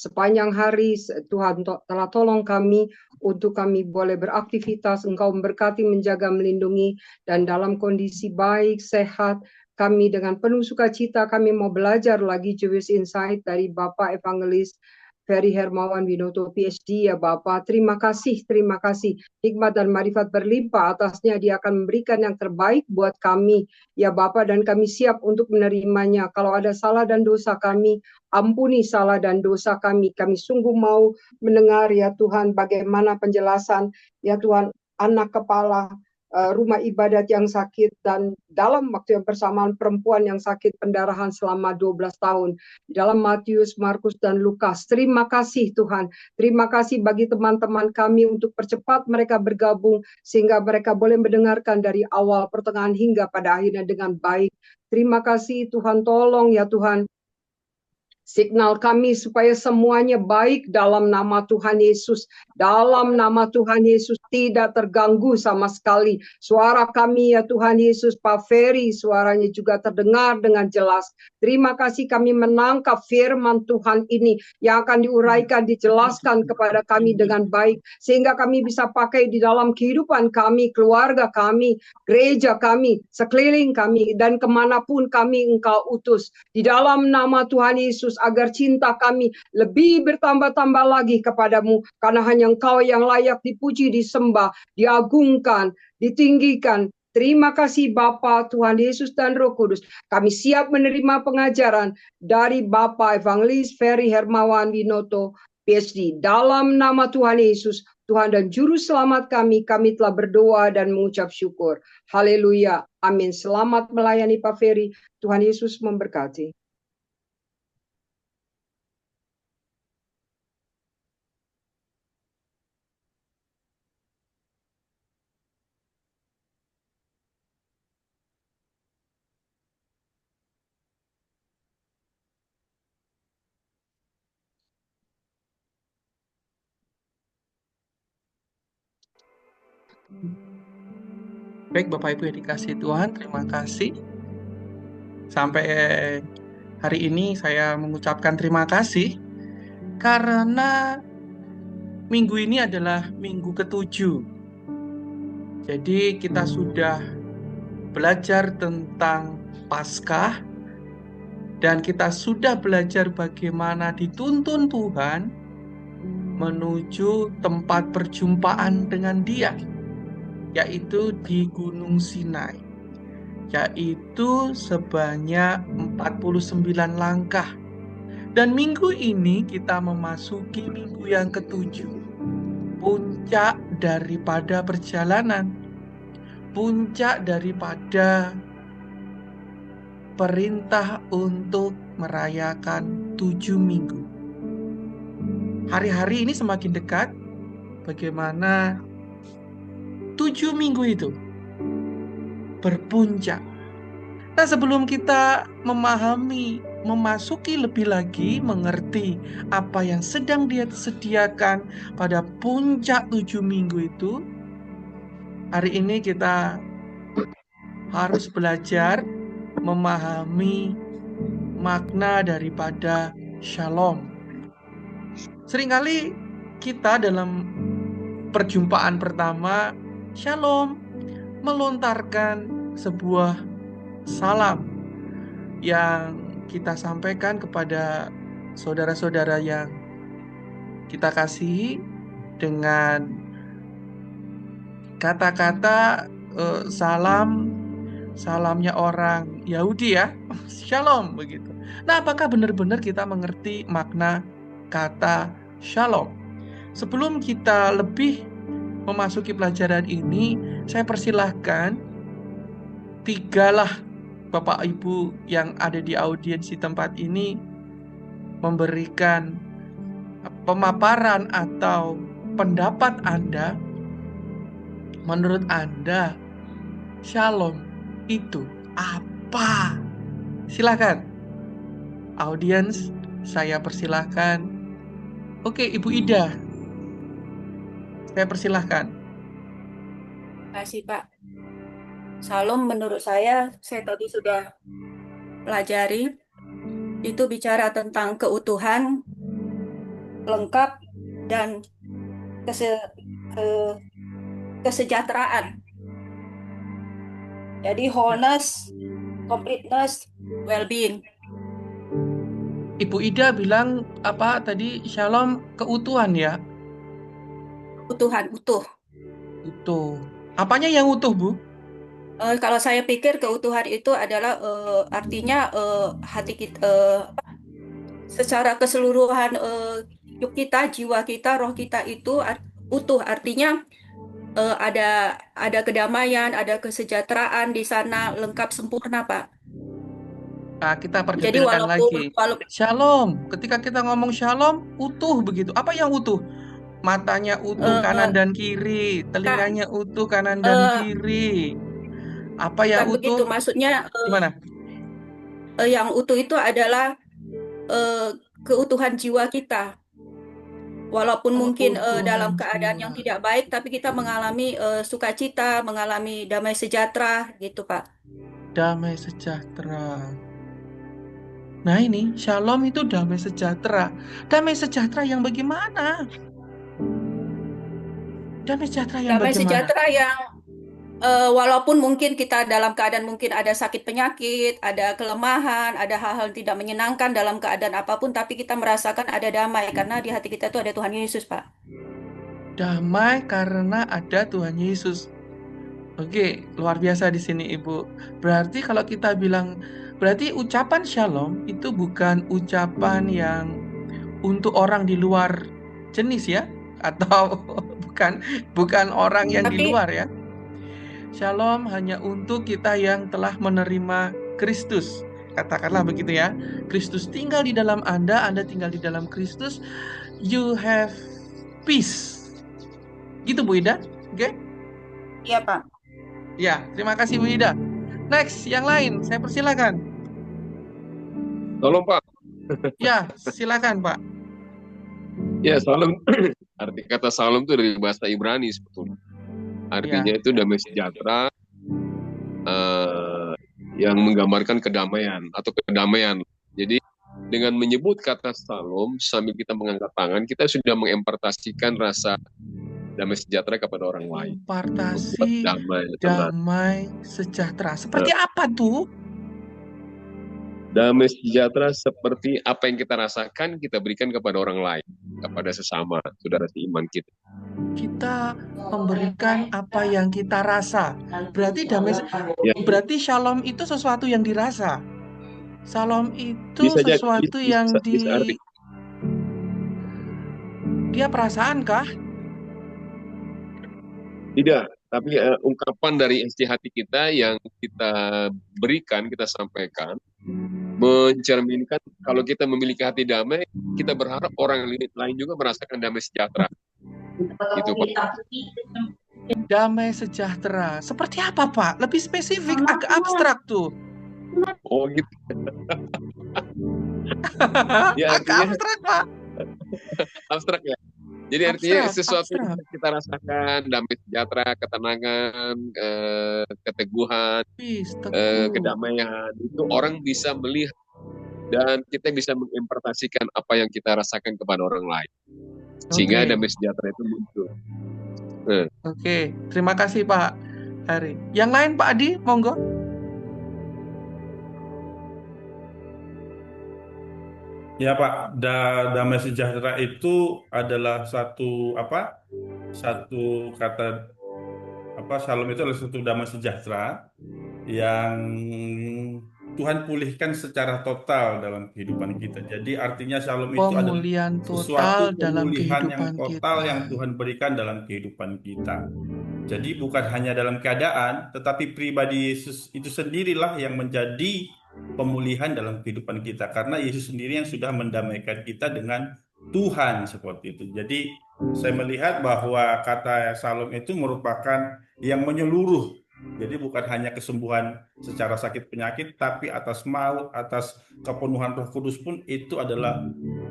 sepanjang hari. Tuhan telah tolong kami untuk kami boleh beraktivitas. Engkau memberkati, menjaga, melindungi, dan dalam kondisi baik, sehat. Kami dengan penuh sukacita kami mau belajar lagi Jewish Insight dari Bapak Evangelis Ferry Hermawan Winoto PhD, ya Bapak. Terima kasih. Hikmat dan marifat berlimpah atasnya. Dia akan memberikan yang terbaik buat kami, ya Bapak, dan kami siap untuk menerimanya. Kalau ada salah dan dosa kami, ampuni salah dan dosa kami. Kami sungguh mau mendengar, ya Tuhan, bagaimana penjelasan, ya Tuhan, anak kepala rumah ibadat yang sakit, dan dalam waktu yang bersamaan perempuan yang sakit pendarahan selama 12 tahun. Dalam Matius, Markus, dan Lukas. Terima kasih Tuhan. Terima kasih bagi teman-teman kami untuk percepat mereka bergabung, sehingga mereka boleh mendengarkan dari awal, pertengahan, hingga pada akhirnya dengan baik. Terima kasih Tuhan, tolong ya Tuhan. Signal kami supaya semuanya baik dalam nama Tuhan Yesus. Dalam nama Tuhan Yesus tidak terganggu sama sekali. Suara kami ya Tuhan Yesus, Pak Ferry, suaranya juga terdengar dengan jelas. Terima kasih kami menangkap firman Tuhan ini yang akan diuraikan, dijelaskan kepada kami dengan baik. Sehingga kami bisa pakai di dalam kehidupan kami, keluarga kami, gereja kami, sekeliling kami, dan kemanapun kami Engkau utus. Di dalam nama Tuhan Yesus, agar cinta kami lebih bertambah-tambah lagi kepadamu, karena hanya Engkau yang layak dipuji, disembah, diagungkan, ditinggikan. Terima kasih Bapa, Tuhan Yesus dan Roh Kudus. Kami siap menerima pengajaran dari Bapak Evangelis Ferry Hermawan Winoto PhD. Dalam nama Tuhan Yesus, Tuhan dan Juru Selamat kami telah berdoa dan mengucap syukur. Haleluya. Amin. Selamat melayani Pak Ferry. Tuhan Yesus memberkati. Baik Bapak Ibu yang dikasihi Tuhan, terima kasih. Sampai hari ini saya mengucapkan terima kasih karena minggu ini adalah minggu ke-7. Jadi kita sudah belajar tentang Paskah dan kita sudah belajar bagaimana dituntun Tuhan menuju tempat perjumpaan dengan Dia, yaitu di Gunung Sinai, yaitu sebanyak 49 langkah. Dan minggu ini kita memasuki minggu yang ke-7, puncak daripada perjalanan, puncak daripada perintah untuk merayakan 7 minggu. Hari-hari ini semakin dekat, bagaimana 7 minggu itu berpuncak. Nah, sebelum kita memasuki lebih lagi, mengerti apa yang sedang Dia sediakan pada puncak 7 minggu itu, hari ini kita harus belajar memahami makna daripada shalom. Seringkali kita dalam perjumpaan pertama, shalom, melontarkan sebuah salam yang kita sampaikan kepada saudara-saudara yang kita kasihi dengan kata-kata salamnya orang Yahudi ya, shalom begitu. Nah, apakah benar-benar kita mengerti makna kata shalom? Sebelum kita lebih memasuki pelajaran ini, saya persilahkan tigalah Bapak Ibu yang ada di audiens di tempat ini memberikan pemaparan atau pendapat Anda. Menurut Anda, shalom itu apa? Silakan. Audiens, saya persilahkan. Oke, Ibu Ida. Saya persilahkan. Terima kasih, Pak. Shalom menurut saya tadi sudah pelajari, itu bicara tentang keutuhan, lengkap, dan kesejahteraan. Jadi wholeness, completeness, well-being. Ibu Ida bilang apa tadi? Shalom keutuhan ya? Utuhan, utuh. Utuh. Apanya yang utuh, Bu? Kalau saya pikir keutuhan itu adalah artinya hati kita, secara keseluruhan hidup kita, jiwa kita, roh kita itu utuh. Artinya ada kedamaian, ada kesejahteraan di sana, lengkap sempurna, Pak. Nah, kita Jadi perdetilkan lagi. walaupun Shalom. Ketika kita ngomong shalom, utuh begitu. Apa yang utuh? Matanya utuh kanan eh, dan kiri, Kak, telinganya utuh kanan dan eh, kiri. Apa yang bukan begitu, utuh? maksudnya Gimana? yang utuh itu adalah eh, keutuhan jiwa kita. Walaupun mungkin dalam Keutuhan keadaan yang jiwa. tidak baik, tapi kita mengalami sukacita, mengalami damai sejahtera, gitu, Pak. Damai sejahtera. Nah ini, shalom itu damai sejahtera. Damai sejahtera yang bagaimana? Damai sejahtera yang Damai bagaimana? sejahtera yang walaupun mungkin kita dalam keadaan mungkin ada sakit penyakit, ada kelemahan, ada hal-hal tidak menyenangkan dalam keadaan apapun, tapi kita merasakan ada damai karena di hati kita itu ada Tuhan Yesus, Pak. Damai karena ada Tuhan Yesus. Oke, luar biasa di sini Ibu. Berarti kalau kita bilang, berarti ucapan shalom itu bukan ucapan yang untuk orang di luar jenis ya? Atau bukan orang yang di Tapi luar ya? Shalom hanya untuk kita yang telah menerima Kristus. Katakanlah begitu ya. Kristus tinggal di dalam Anda tinggal di dalam Kristus. You have peace. Gitu Bu Ida? Oke? iya, Pak. Ya, terima kasih Bu Ida. Next, yang lain, saya persilakan. Tolong Pak. Ya, silakan Pak. Ya, salam. Arti kata salam itu dari bahasa Ibrani sebetulnya. Artinya itu damai sejahtera yang menggambarkan kedamaian atau kedamaian. Jadi dengan menyebut kata salam sambil kita mengangkat tangan, kita sudah mengempartasikan rasa damai sejahtera kepada orang lain. Impartasi damai sejahtera. Seperti apa tuh? Damai sejahtera seperti apa yang kita rasakan, kita berikan kepada orang lain, kepada sesama, saudara seiman kita. Kita memberikan apa yang kita rasa. Berarti berarti shalom itu sesuatu yang dirasa. Shalom itu sesuatu yang dia perasaan kah? Tidak, tapi ungkapan dari isi hati kita yang kita berikan, kita sampaikan, mencerminkan kalau kita memiliki hati damai, kita berharap orang lain juga merasakan damai sejahtera. Itu Pak. Damai sejahtera. Seperti apa Pak? Lebih spesifik, agak abstrak tuh. Oh gitu. Ya, agak abstrak Pak. Abstrak ya. Jadi artinya sesuatu yang kita rasakan, damai sejahtera, ketenangan, keteguhan, kedamaian, itu orang bisa melihat dan kita bisa menginterpretasikan apa yang kita rasakan kepada orang lain. Sehingga damai sejahtera itu muncul. Oke, terima kasih Pak Hari. Yang lain Pak Adi, monggo. Ya Pak, damai sejahtera itu adalah satu kata shalom itu adalah satu damai sejahtera yang Tuhan pulihkan secara total dalam kehidupan kita. Jadi artinya shalom itu adalah sesuatu pemulihan yang total yang Tuhan berikan dalam kehidupan kita. Jadi bukan hanya dalam keadaan, tetapi pribadi Yesus itu sendirilah yang menjadi pemulihan dalam kehidupan kita, karena Yesus sendiri yang sudah mendamaikan kita dengan Tuhan seperti itu. Jadi saya melihat bahwa kata shalom itu merupakan yang menyeluruh. Jadi bukan hanya kesembuhan secara sakit penyakit, tapi atas maut, atas kepenuhan Roh Kudus pun itu adalah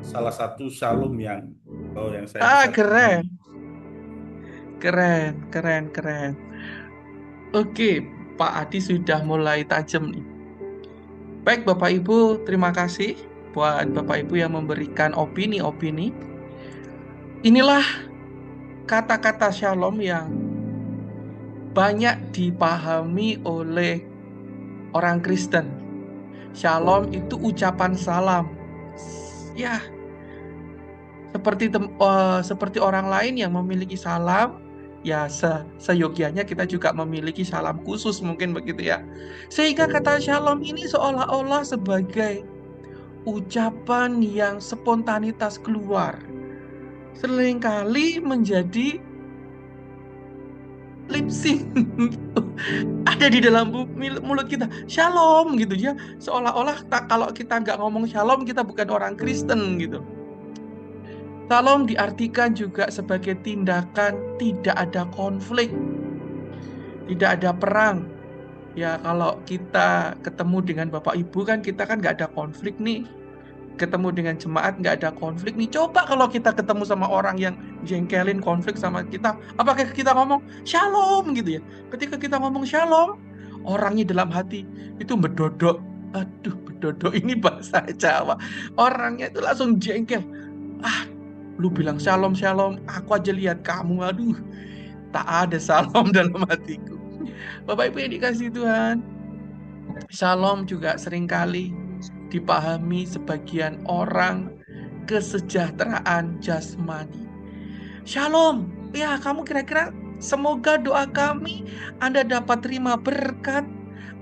salah satu shalom yang saya keren. Oke, Pak Adi sudah mulai tajam nih. Baik Bapak Ibu, terima kasih buat Bapak Ibu yang memberikan opini-opini. Inilah kata-kata shalom yang banyak dipahami oleh orang Kristen. Shalom itu ucapan salam. Ya, seperti orang lain yang memiliki salam, ya seyogianya kita juga memiliki salam khusus, mungkin begitu ya. Sehingga kata shalom ini seolah-olah sebagai ucapan yang spontanitas keluar, seringkali menjadi lip sync ada di dalam mulut kita, shalom gitu ya, seolah-olah kalau kita nggak ngomong shalom kita bukan orang Kristen gitu. Shalom diartikan juga sebagai tindakan tidak ada konflik, tidak ada perang. Ya kalau kita ketemu dengan Bapak Ibu kan kita kan nggak ada konflik nih. Ketemu dengan jemaat nggak ada konflik nih. Coba kalau kita ketemu sama orang yang jengkelin, konflik sama kita, apakah kita ngomong shalom gitu ya? Ketika kita ngomong shalom, orangnya dalam hati itu bedodok. Aduh, bedodok ini bahasa Jawa. Orangnya itu langsung jengkel. Lu bilang shalom, aku aja lihat kamu, aduh, tak ada shalom dalam hatiku. Bapak Ibu yang dikasihi Tuhan, shalom juga seringkali dipahami sebagian orang kesejahteraan jasmani. Shalom, ya kamu kira-kira semoga doa kami Anda dapat terima berkat,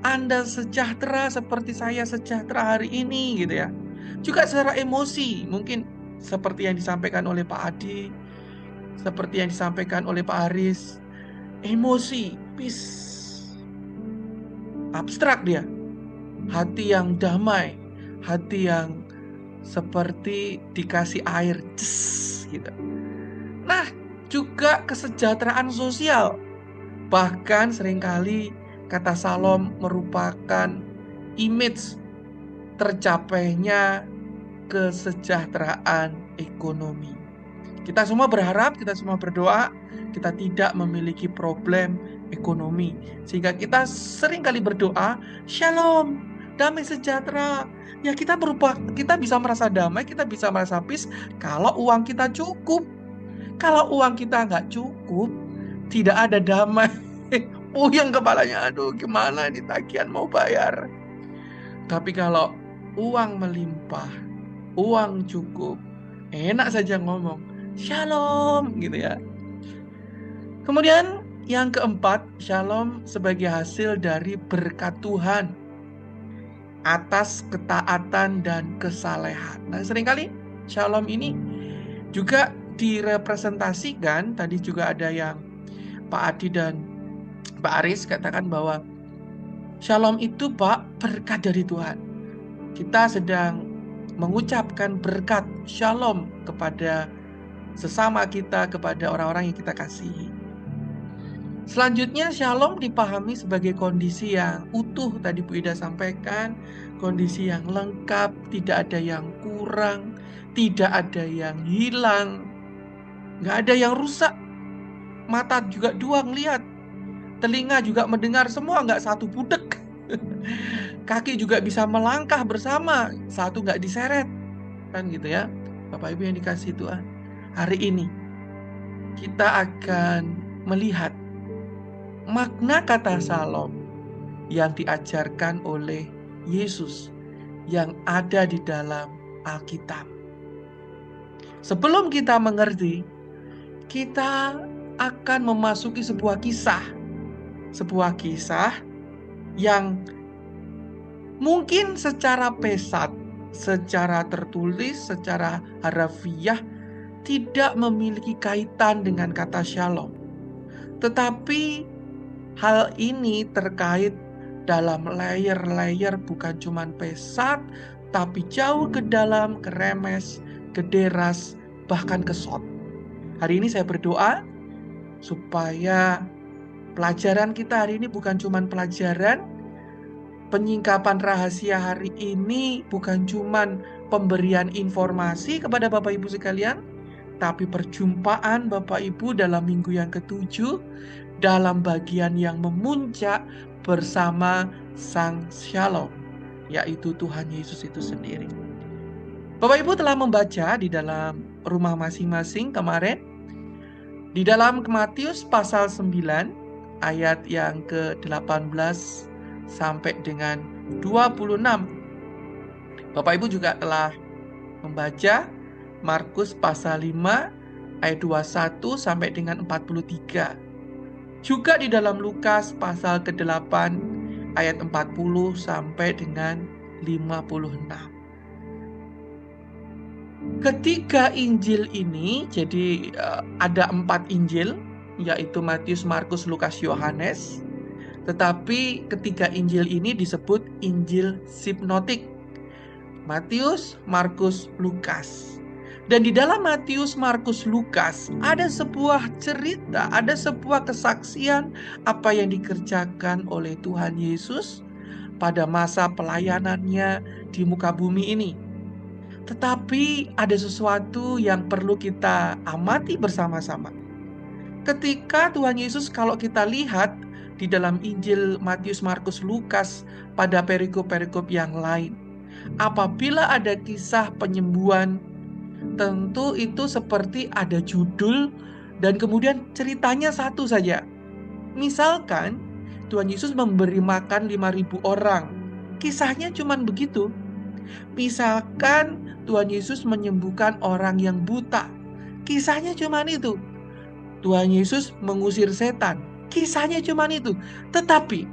Anda sejahtera seperti saya sejahtera hari ini gitu ya. Juga secara emosi, mungkin seperti yang disampaikan oleh Pak Adi, seperti yang disampaikan oleh Pak Aris, emosi, peace, abstrak dia, hati yang damai, hati yang seperti dikasih air, gitu. Nah, juga kesejahteraan sosial, bahkan seringkali kata shalom merupakan image tercapainya kesejahteraan ekonomi. Kita semua berharap, kita semua berdoa, kita tidak memiliki problem ekonomi. Sehingga kita seringkali berdoa, shalom, damai sejahtera. Ya kita bisa merasa damai, kita bisa merasa peace kalau uang kita cukup. Kalau uang kita nggak cukup, tidak ada damai. Puyeng kepalanya, aduh gimana ini tagihan mau bayar. Tapi kalau uang melimpah, uang cukup, enak saja ngomong shalom gitu ya. Kemudian yang keempat, shalom sebagai hasil dari berkat Tuhan atas ketaatan dan kesalehan. Nah, seringkali shalom ini juga direpresentasikan, tadi juga ada yang Pak Adi dan Pak Aris katakan bahwa shalom itu Pak berkat dari Tuhan. Kita sedang mengucapkan berkat shalom kepada sesama kita, kepada orang-orang yang kita kasihi. Selanjutnya shalom dipahami sebagai kondisi yang utuh, tadi Bu Ida sampaikan, kondisi yang lengkap, tidak ada yang kurang, tidak ada yang hilang, nggak ada yang rusak. Mata juga dua ngelihat, telinga juga mendengar, semua nggak satu budek. Kaki juga bisa melangkah bersama, satu nggak diseret. Kan gitu ya, Bapak Ibu yang dikasihi Tuhan. Hari ini kita akan melihat makna kata shalom yang diajarkan oleh Yesus yang ada di dalam Alkitab. Sebelum kita mengerti, kita akan memasuki sebuah kisah yang mungkin secara pesat, secara tertulis, secara harafiah tidak memiliki kaitan dengan kata shalom. Tetapi hal ini terkait dalam layer-layer, bukan cuma pesat, tapi jauh ke dalam, ke remes, ke deras, bahkan ke short. Hari ini saya berdoa supaya pelajaran kita hari ini bukan cuma pelajaran, penyingkapan rahasia hari ini bukan cuma pemberian informasi kepada Bapak Ibu sekalian, tapi perjumpaan Bapak Ibu dalam minggu yang ke-7 dalam bagian yang memuncak bersama Sang Shalom, yaitu Tuhan Yesus itu sendiri. Bapak Ibu telah membaca di dalam rumah masing-masing kemarin. Di dalam Matius pasal 9 ayat yang ke-18 sampai dengan 26. Bapak Ibu juga telah membaca Markus pasal 5 ayat 21 sampai dengan 43. Juga di dalam Lukas pasal ke-8 ayat 40 sampai dengan 56. Ketiga Injil ini, jadi ada 4 Injil, yaitu Matius, Markus, Lukas, Yohanes. Tetapi ketiga Injil ini disebut Injil sinoptik. Matius, Markus, Lukas. Dan di dalam Matius, Markus, Lukas ada sebuah cerita, ada sebuah kesaksian apa yang dikerjakan oleh Tuhan Yesus pada masa pelayanannya di muka bumi ini. Tetapi ada sesuatu yang perlu kita amati bersama-sama. Ketika Tuhan Yesus, kalau kita lihat di dalam Injil Matius, Markus, Lukas pada perikop-perikop yang lain, apabila ada kisah penyembuhan, tentu itu seperti ada judul dan kemudian ceritanya satu saja. Misalkan Tuhan Yesus memberi makan 5.000 orang, kisahnya cuma begitu. Misalkan Tuhan Yesus menyembuhkan orang yang buta, kisahnya cuma itu. Tuhan Yesus mengusir setan, kisahnya cuma itu. Tetapi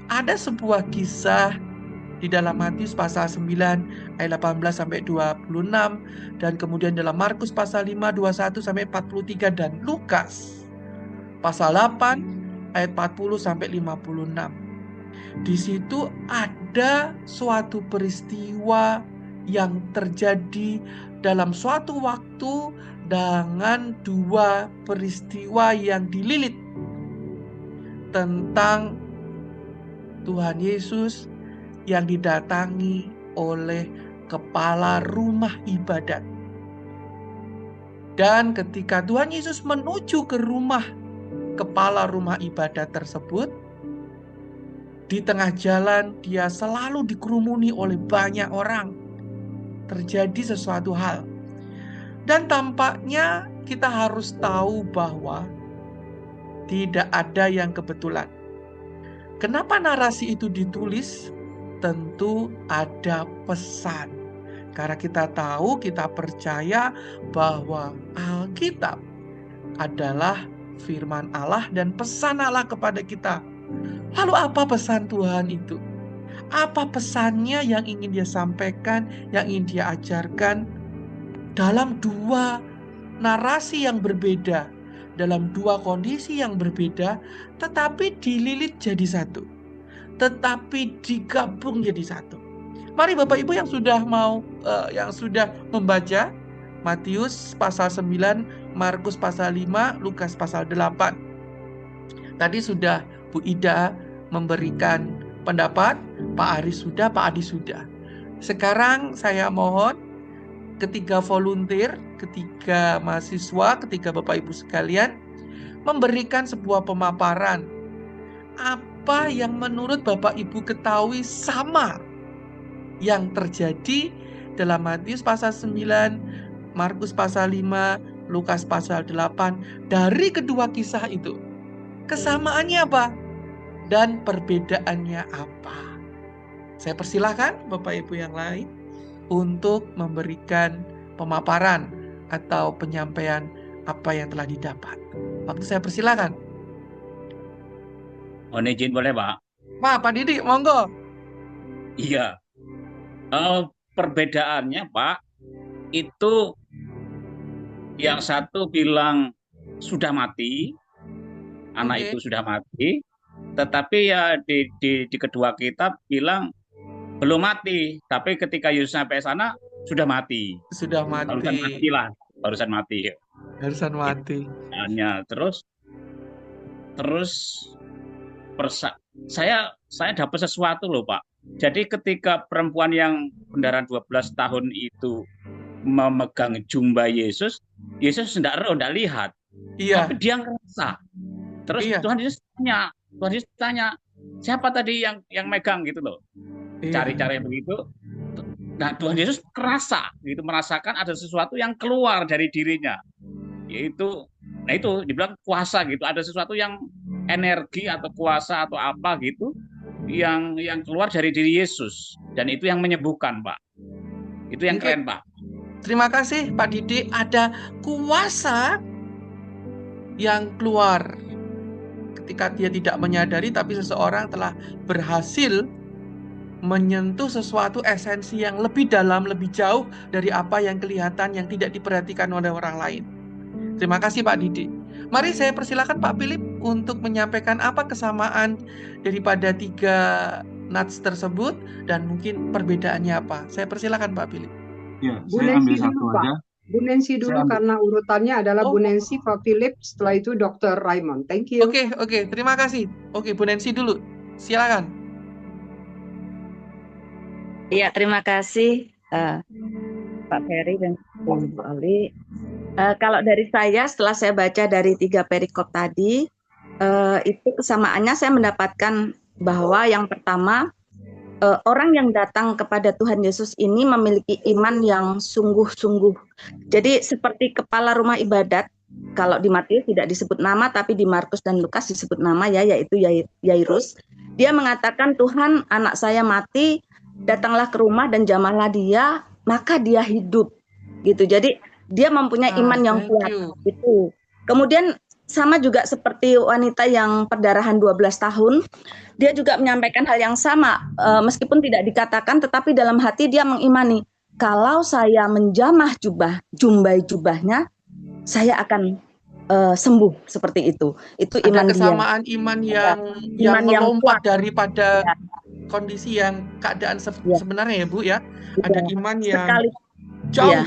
ada sebuah kisah di dalam Matius pasal 9 ayat 18 sampai 26, dan kemudian dalam Markus pasal 5 21 sampai 43, dan Lukas pasal 8 ayat 40 sampai 56. Di situ ada suatu peristiwa yang terjadi dalam suatu waktu dengan 2 peristiwa yang dililit tentang Tuhan Yesus yang didatangi oleh kepala rumah ibadat. Dan ketika Tuhan Yesus menuju ke rumah kepala rumah ibadat tersebut, di tengah jalan dia selalu dikerumuni oleh banyak orang. Terjadi sesuatu hal. Dan tampaknya kita harus tahu bahwa tidak ada yang kebetulan. Kenapa narasi itu ditulis? Tentu ada pesan. Karena kita tahu, kita percaya bahwa Alkitab adalah firman Allah dan pesan Allah kepada kita. Lalu apa pesan Tuhan itu? Apa pesannya yang ingin dia sampaikan, yang ingin dia ajarkan dalam 2 narasi yang berbeda, dalam 2 kondisi yang berbeda, tetapi dililit jadi satu, tetapi digabung jadi satu. Mari Bapak Ibu yang sudah membaca Matius pasal 9, Markus pasal 5, Lukas pasal 8. Tadi sudah Bu Ida memberikan pendapat, Pak Aris sudah, Pak Adi sudah. Sekarang saya mohon ketiga volunteer, ketiga mahasiswa, ketiga Bapak Ibu sekalian memberikan sebuah pemaparan. Apa yang menurut Bapak Ibu ketahui sama yang terjadi dalam Matius pasal 9, Markus pasal 5, Lukas pasal 8 dari kedua kisah itu? Kesamaannya apa? Dan perbedaannya apa? Saya persilahkan Bapak Ibu yang lain untuk memberikan pemaparan atau penyampaian apa yang telah didapat. Waktu saya persilahkan. Mohon izin boleh Pak? Pak Didi, monggo. Iya. Perbedaannya Pak, itu yang satu bilang sudah mati, anak itu sudah mati, tetapi ya di kedua kitab bilang belum mati, tapi ketika Yesus sampai sana sudah mati. Sudah mati. Barusan mati lah, barusan mati. Barusan mati. Terus saya dapat sesuatu loh Pak. Jadi ketika perempuan yang benaran 12 tahun itu memegang jubah Yesus tidak lihat. Iya. Tapi dia ngerasa. Terus iya. Tuhan Yesus tanya, siapa tadi yang megang gitu loh. Iya. Cari-cari begitu. Nah, Tuhan Yesus merasakan ada sesuatu yang keluar dari dirinya, yaitu, nah itu dibilang kuasa gitu, ada sesuatu yang energi atau kuasa atau apa gitu, yang keluar dari diri Yesus, dan itu yang menyembuhkan, Pak. Itu yang keren, Pak. Terima kasih, Pak Didik. Ada kuasa yang keluar ketika dia tidak menyadari, tapi seseorang telah berhasil menyentuh sesuatu esensi yang lebih dalam, lebih jauh dari apa yang kelihatan, yang tidak diperhatikan oleh orang lain. Terima kasih, Pak Didik. Mari saya persilakan Pak Philip untuk menyampaikan apa kesamaan daripada 3 nats tersebut dan mungkin perbedaannya apa. Saya persilakan Pak Philip. Ya, saya ambil satu aja. Bu Nancy dulu karena urutannya adalah Bu Nancy, Pak Philip, setelah itu Dr. Raymond. Thank you. Oke, terima kasih. Oke, Bu Nancy dulu. Silakan. Iya, terima kasih Pak Ferry dan Bu Ali. Kalau dari saya, setelah saya baca dari 3 perikop tadi, itu kesamaannya saya mendapatkan bahwa yang pertama, orang yang datang kepada Tuhan Yesus ini memiliki iman yang sungguh-sungguh. Jadi seperti kepala rumah ibadat, kalau di Matius tidak disebut nama, tapi di Markus dan Lukas disebut nama ya, yaitu Yairus. Dia mengatakan, Tuhan, anak saya mati, datanglah ke rumah dan jamahlah dia, maka dia hidup. Gitu. Jadi dia mempunyai iman yang kuat. Gitu. Kemudian sama juga seperti wanita yang perdarahan 12 tahun, dia juga menyampaikan hal yang sama, meskipun tidak dikatakan, tetapi dalam hati dia mengimani, kalau saya menjamah jumbai jubahnya, saya akan sembuh seperti itu. Itu iman ada kesamaan dia. Iman yang melompat daripada kondisi yang keadaan sebenarnya ya Bu ya. Ada iman yang jauh.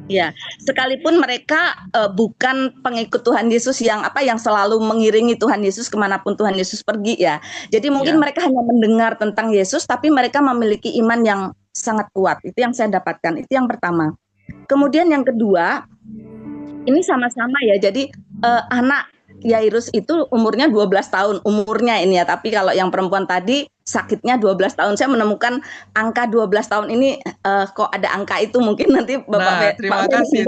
Ya, sekalipun mereka bukan pengikut Tuhan Yesus yang selalu mengiringi Tuhan Yesus kemanapun Tuhan Yesus pergi ya. Jadi mungkin mereka hanya mendengar tentang Yesus, tapi mereka memiliki iman yang sangat kuat. Itu yang saya dapatkan. Itu yang pertama. Kemudian yang kedua, ini sama-sama ya. Jadi anak Yairus itu umurnya 12 tahun umurnya ini ya. Tapi kalau yang perempuan tadi sakitnya 12 tahun. Saya menemukan angka 12 tahun ini kok ada angka itu, mungkin nanti Bapak terima kasih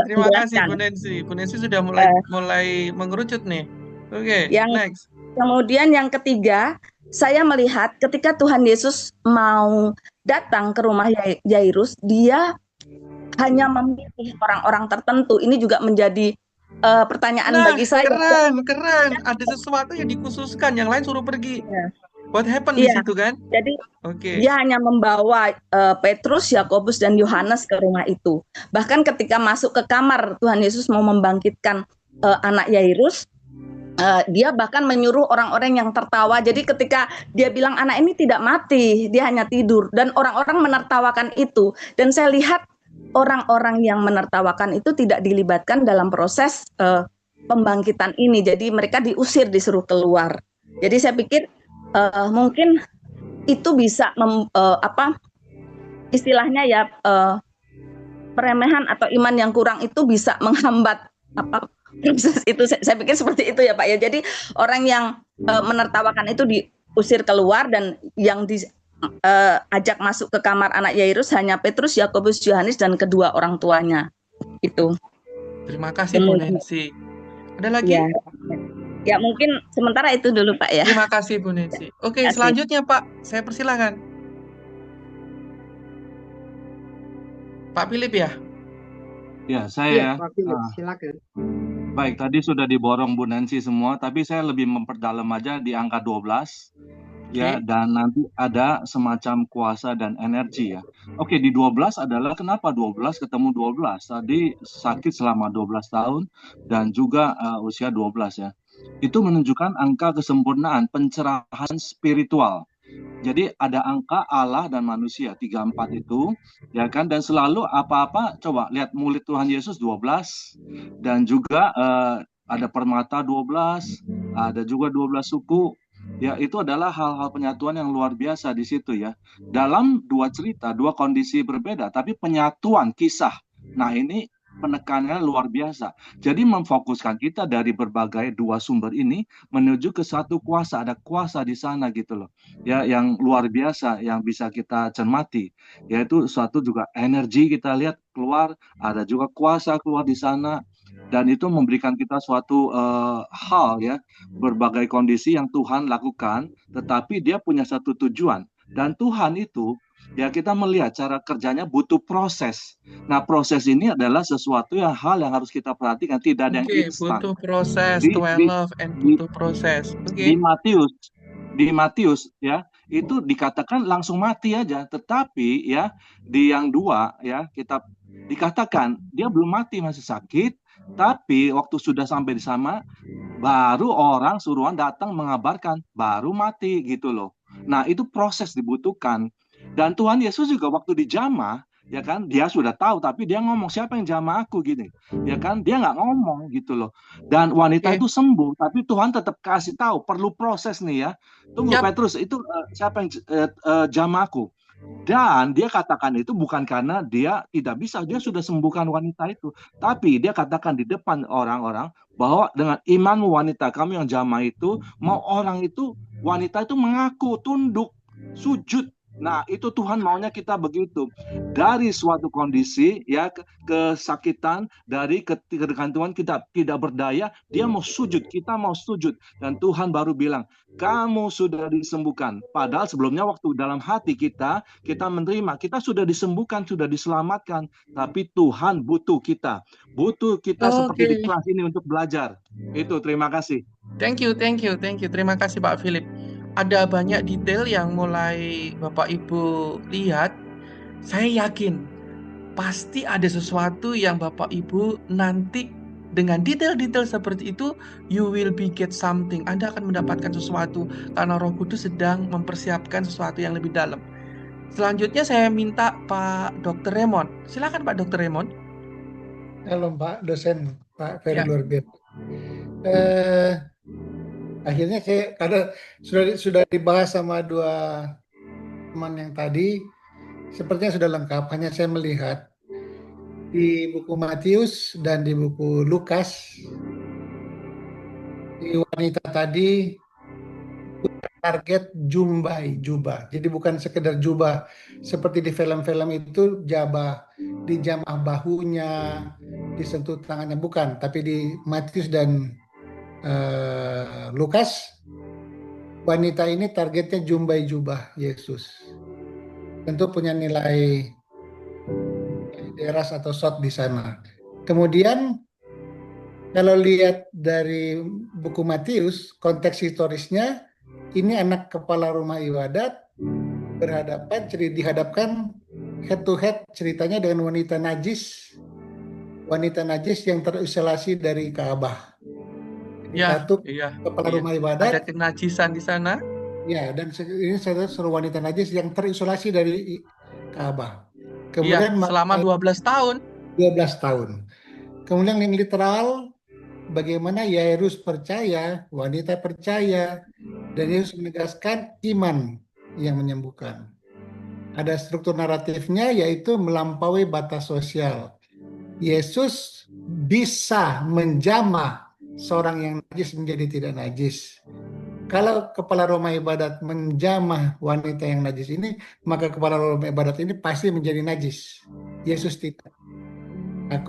Bu Nancy. Bu Nancy sudah mulai mengerucut nih. Oke, next. Kemudian yang ketiga, saya melihat ketika Tuhan Yesus mau datang ke rumah Yairus, dia hanya memilih orang-orang tertentu. Ini juga menjadi pertanyaan bagi saya. Keren. Ada sesuatu yang dikhususkan, yang lain suruh pergi. What happened di situ kan? Jadi dia hanya membawa Petrus, Yakobus, dan Yohanes ke rumah itu. Bahkan ketika masuk ke kamar Tuhan Yesus mau membangkitkan anak Yairus, dia bahkan menyuruh orang-orang yang tertawa. Jadi ketika dia bilang anak ini tidak mati, dia hanya tidur. Dan orang-orang menertawakan itu. Dan saya lihat orang-orang yang menertawakan itu tidak dilibatkan dalam proses pembangkitan ini. Jadi mereka diusir, disuruh keluar. Jadi saya pikir mungkin itu bisa istilahnya ya peremehan atau iman yang kurang itu bisa menghambat proses itu. Saya pikir seperti itu ya Pak ya. Jadi orang yang menertawakan itu diusir keluar, dan yang diajak masuk ke kamar anak Yairus hanya Petrus, Yakobus, Yohanes, dan kedua orang tuanya. Itu. Terima kasih Bu Nancy. Ada lagi? Ya mungkin sementara itu dulu Pak ya. Terima kasih Bu Nancy. Oke, selanjutnya Pak, saya persilakan. Pak Philip ya? Ya, saya. Pak Philip, silakan. Baik, tadi sudah diborong Bu Nancy semua, tapi saya lebih memperdalam aja di angka 12. Ya, dan nanti ada semacam kuasa dan energi ya. Oke, di 12 adalah kenapa 12 ketemu 12? Tadi sakit selama 12 tahun dan juga usia 12 ya. Itu menunjukkan angka kesempurnaan, pencerahan spiritual. Jadi ada angka Allah dan manusia, 34 itu, ya kan? Dan selalu apa-apa, coba lihat mulut Tuhan Yesus 12, dan juga ada permata 12, ada juga 12 suku. Ya, itu adalah hal-hal penyatuan yang luar biasa di situ ya. Dalam 2 cerita, 2 kondisi berbeda, tapi penyatuan kisah. Nah, ini penekanannya luar biasa. Jadi memfokuskan kita dari berbagai dua sumber ini menuju ke satu kuasa. Ada kuasa di sana gitu loh. Ya, yang luar biasa yang bisa kita cermati. Yaitu suatu juga energi kita lihat keluar, ada juga kuasa keluar di sana. Dan itu memberikan kita suatu hal ya, berbagai kondisi yang Tuhan lakukan, tetapi dia punya satu tujuan. Dan Tuhan itu, ya kita melihat cara kerjanya butuh proses. Nah, proses ini adalah sesuatu hal yang harus kita perhatikan, tidak ada yang instan. Butuh proses, butuh proses. Di Matius ya, itu dikatakan langsung mati aja, tetapi ya di yang 2 ya, kita dikatakan dia belum mati, masih sakit, tapi waktu sudah sampai di sana baru orang suruhan datang mengabarkan, baru mati gitu loh. Nah, itu proses dibutuhkan. Dan Tuhan Yesus juga waktu dijamah, ya kan, dia sudah tahu, tapi dia ngomong, siapa yang jamah aku gini, ya kan, dia nggak ngomong gitu loh. Dan wanita itu sembuh, tapi Tuhan tetap kasih tahu, perlu proses nih ya. Tunggu Petrus, itu siapa yang jamah aku? Dan dia katakan itu bukan karena dia tidak bisa, dia sudah sembuhkan wanita itu, tapi dia katakan di depan orang-orang bahwa dengan iman wanita kamu yang jamah itu, mau orang itu, wanita itu mengaku, tunduk, sujud. Nah, itu Tuhan maunya kita begitu. Dari suatu kondisi ya, kesakitan, dari ketergantungan kita tidak berdaya, dia mau sujud, kita mau sujud. Dan Tuhan baru bilang, kamu sudah disembuhkan. Padahal sebelumnya waktu dalam hati kita menerima, kita sudah disembuhkan, sudah diselamatkan. Tapi Tuhan butuh kita. Butuh kita seperti di kelas ini untuk belajar. Itu, terima kasih. Thank you. Terima kasih Pak Philip. Ada banyak detail yang mulai Bapak Ibu lihat. Saya yakin pasti ada sesuatu yang Bapak Ibu nanti dengan detail-detail seperti itu, you will be get something. Anda akan mendapatkan sesuatu karena Roh Kudus sedang mempersiapkan sesuatu yang lebih dalam. Selanjutnya saya minta Pak Dr. Raymond. Silakan Pak Dr. Raymond. Halo Pak dosen, Pak Ferry luar biasa. Akhirnya karena sudah dibahas sama dua teman yang tadi, sepertinya sudah lengkap. Hanya saya melihat di buku Matius dan di buku Lukas, di wanita tadi target jubah. Jadi bukan sekedar jubah seperti di film-film itu, dijamah bahunya, disentuh tangannya, bukan. Tapi di Matius dan Lukas, wanita ini targetnya jumbai jubah Yesus. Tentu punya nilai deras atau shot di sana. Kemudian kalau lihat dari buku Matius, konteks historisnya, ini anak kepala rumah ibadat dihadapkan head to head ceritanya dengan wanita najis yang terisolasi dari Ka'bah. Kepala rumah ibadat, ada kenajisan di sana. Ya, dan ini seorang wanita najis yang terisolasi dari Ka'bah. Kemudian selama 12 tahun. 12 tahun. Kemudian yang literal, bagaimana Yairus percaya, wanita percaya, dan Yesus menegaskan iman yang menyembuhkan. Ada struktur naratifnya, yaitu melampaui batas sosial. Yesus bisa menjamah seorang yang najis menjadi tidak najis. Kalau kepala rumah ibadat menjamah wanita yang najis ini, maka kepala rumah ibadat ini pasti menjadi najis. Yesus tidak.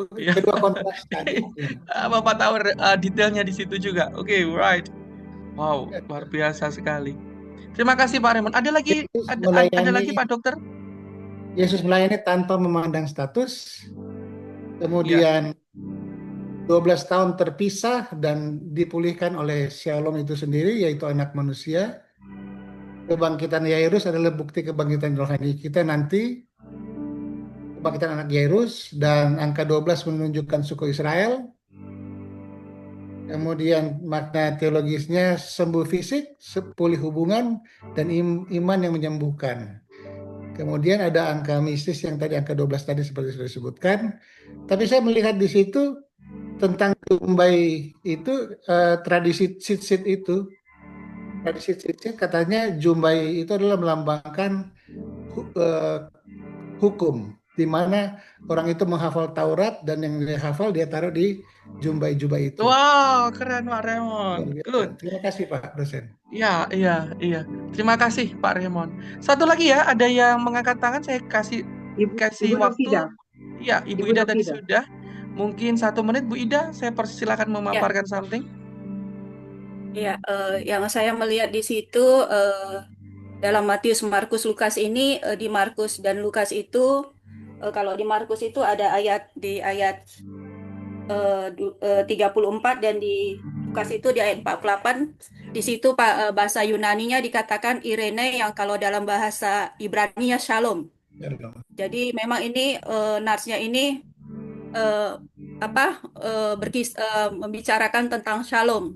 Kedua kontras tadi. Bapak tahu detailnya di situ juga. Oke, right. Wow, luar biasa sekali. Terima kasih Pak Raymond. Ada lagi Pak Dokter? Yesus melayani tanpa memandang status. Kemudian 12 tahun terpisah dan dipulihkan oleh Shalom itu sendiri, yaitu anak manusia. Kebangkitan Yairus adalah bukti kebangkitan rohani kita nanti, kebangkitan anak Yairus, dan angka 12 menunjukkan suku Israel. Kemudian makna teologisnya sembuh fisik, pulih hubungan, dan iman yang menyembuhkan. Kemudian ada angka mistis yang tadi, angka 12 tadi seperti sudah disebutkan. Tapi saya melihat di situ tentang jumbai itu, tradisi tzitzit itu. Tradisi tzitzit katanya jumbai itu adalah melambangkan hukum. di mana orang itu menghafal Taurat dan yang dia hafal dia taruh di jubah itu. Wow, keren Pak Raymond. Good. Terima kasih Pak dosen. Iya. Terima kasih Pak Raymond. Satu lagi ya, ada yang mengangkat tangan, saya kasih Ibu waktu. Novida. Ya, Ibu Ida tadi sudah. Mungkin 1 menit Bu Ida, saya persilakan memaparkan something. Ya, yang saya melihat di situ dalam Matius, Markus, Lukas ini, di Markus dan Lukas itu, kalau di Markus itu ada di ayat 34 dan di Lukas itu di ayat 48. Di situ bahasa Yunaninya dikatakan Irene, yang kalau dalam bahasa Ibraninya Shalom. Jadi memang ini narsnya ini membicarakan tentang Shalom.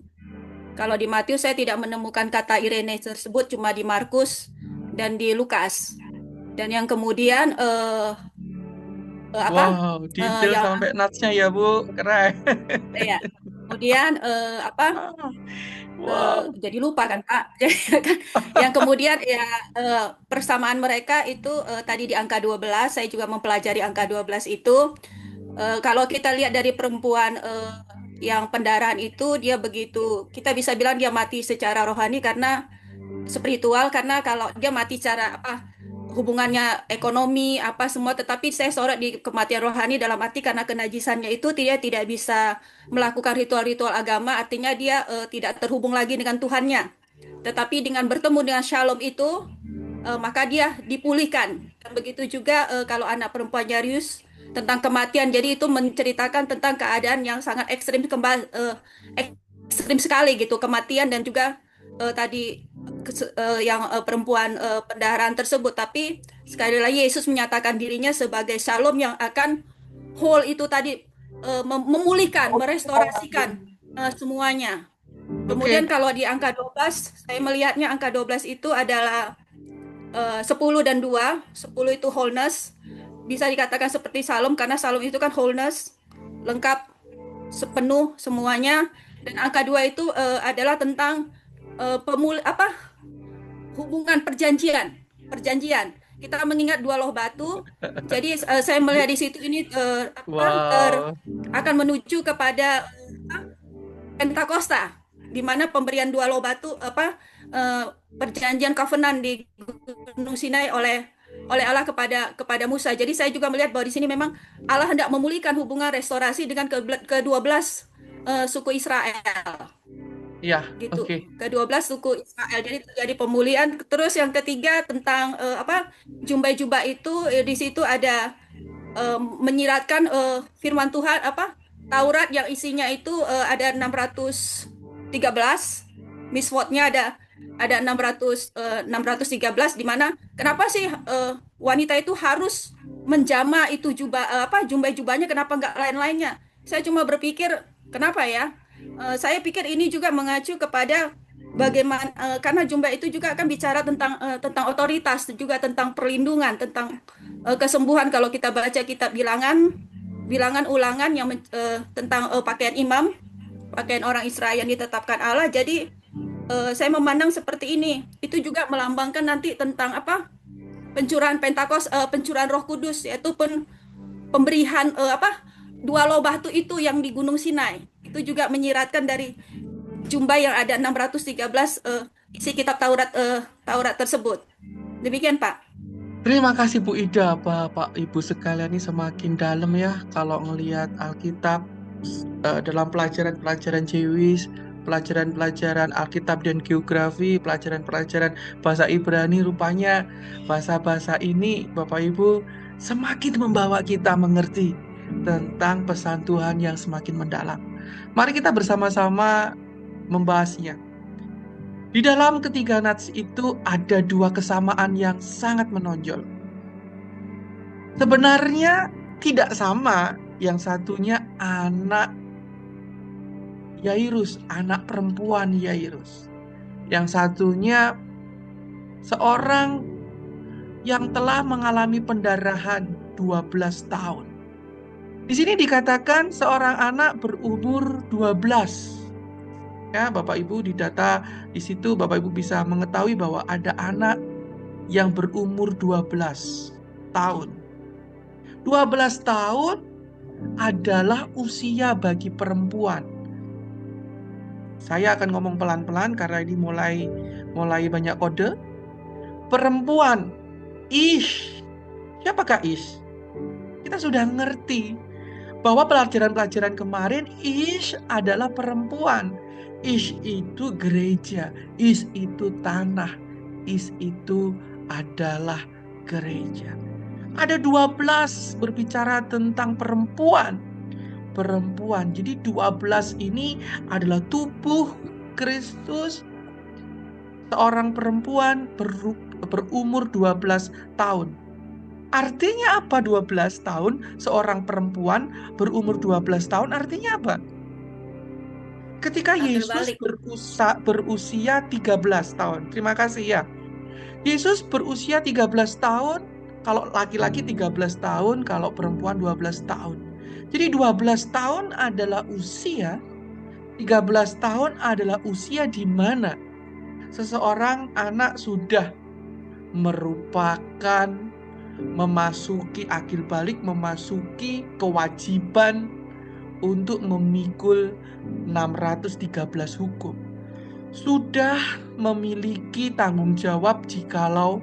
Kalau di Matius saya tidak menemukan kata Irene tersebut, cuma di Markus dan di Lukas. Dan yang kemudian detail sampai natsnya ya Bu, keren. Ya. Kemudian jadi lupa kan Pak. Yang kemudian ya persamaan mereka itu tadi di angka 12, saya juga mempelajari angka 12 itu. Kalau kita lihat dari perempuan yang pendarahan itu, dia begitu, kita bisa bilang dia mati secara rohani karena spiritual, karena kalau dia mati secara hubungannya ekonomi semua, tetapi saya sorot di kematian rohani dalam arti karena kenajisannya itu dia tidak bisa melakukan ritual-ritual agama, artinya dia tidak terhubung lagi dengan Tuhannya. Tetapi dengan bertemu dengan Shalom itu maka dia dipulihkan. Dan begitu juga kalau anak perempuan Jairus tentang kematian, jadi itu menceritakan tentang keadaan yang sangat ekstrim sekali gitu, kematian dan juga tadi yang perempuan pendarahan tersebut. Tapi sekali lagi Yesus menyatakan dirinya sebagai Shalom yang akan whole itu tadi, memulihkan, merestorasikan semuanya. Kemudian kalau di angka 12, saya melihatnya angka 12 itu adalah 10 dan 2. 10 itu wholeness, bisa dikatakan seperti Shalom karena Shalom itu kan wholeness, lengkap, sepenuh semuanya. Dan angka 2 itu adalah tentang hubungan perjanjian. Kita mengingat 2 loh batu. Jadi saya melihat di situ ini akan menuju kepada Pentakosta, di mana pemberian 2 loh batu, perjanjian covenant di Gunung Sinai oleh Allah kepada Musa. Jadi saya juga melihat bahwa di sini memang Allah hendak memulihkan hubungan restorasi dengan ke-12 suku Israel. Ya, gitu. Ke-12 suku Israel. Jadi terjadi pemulihan. Terus yang ketiga tentang jubah-jubah itu, di situ ada menyiratkan firman Tuhan, Taurat yang isinya itu ada 613, Miswot-nya ada 613, di mana kenapa sih wanita itu harus menjama itu jubah-jubahnya, kenapa enggak lain-lainnya? Saya cuma berpikir kenapa ya? Saya pikir ini juga mengacu kepada bagaimana, karena jubah itu juga akan bicara tentang otoritas, juga tentang perlindungan, tentang kesembuhan. Kalau kita baca kitab bilangan ulangan yang tentang pakaian imam, pakaian orang Israel yang ditetapkan Allah. Jadi saya memandang seperti ini. Itu juga melambangkan nanti tentang pencurahan Pentakos, pencurahan Roh Kudus, yaitu pemberian 2 loh batu itu yang di Gunung Sinai. Itu juga menyiratkan dari jumlah yang ada 613 isi kitab Taurat tersebut. Demikian Pak. Terima kasih Bu Ida, Bapak Ibu sekalian, ini semakin dalam ya kalau ngelihat Alkitab dalam pelajaran Jewish, pelajaran Alkitab dan geografi, pelajaran bahasa Ibrani. Rupanya bahasa-bahasa ini Bapak Ibu semakin membawa kita mengerti tentang pesan Tuhan yang semakin mendalam. Mari kita bersama-sama membahasnya. Di dalam ketiga nats itu ada 2 kesamaan yang sangat menonjol. Sebenarnya tidak sama. Yang satunya anak Yairus, anak perempuan Yairus. Yang satunya seorang yang telah mengalami pendarahan 12 tahun. Di sini dikatakan seorang anak berumur 12. Ya, Bapak Ibu, di data di situ Bapak Ibu bisa mengetahui bahwa ada anak yang berumur 12 tahun. 12 tahun adalah usia bagi perempuan. Saya akan ngomong pelan-pelan karena ini mulai banyak kode. Perempuan, Ish. Siapakah Ish? Kita sudah ngerti bahwa pelajaran-pelajaran kemarin Ish adalah perempuan. Ish itu gereja, Ish itu tanah, Ish itu adalah gereja. Ada 12 berbicara tentang perempuan. Jadi 12 ini adalah tubuh Kristus. Seorang perempuan berumur 12 tahun. Artinya apa 12 tahun? Seorang perempuan berumur 12 tahun artinya apa? Ketika Yesus berusia 13 tahun. Terima kasih ya. Yesus berusia 13 tahun, kalau laki-laki 13 tahun, kalau perempuan 12 tahun. Jadi 12 tahun adalah usia, 13 tahun adalah usia di mana seseorang anak sudah merupakan memasuki akil balik, memasuki kewajiban untuk memikul 613 hukum. Sudah memiliki tanggung jawab jikalau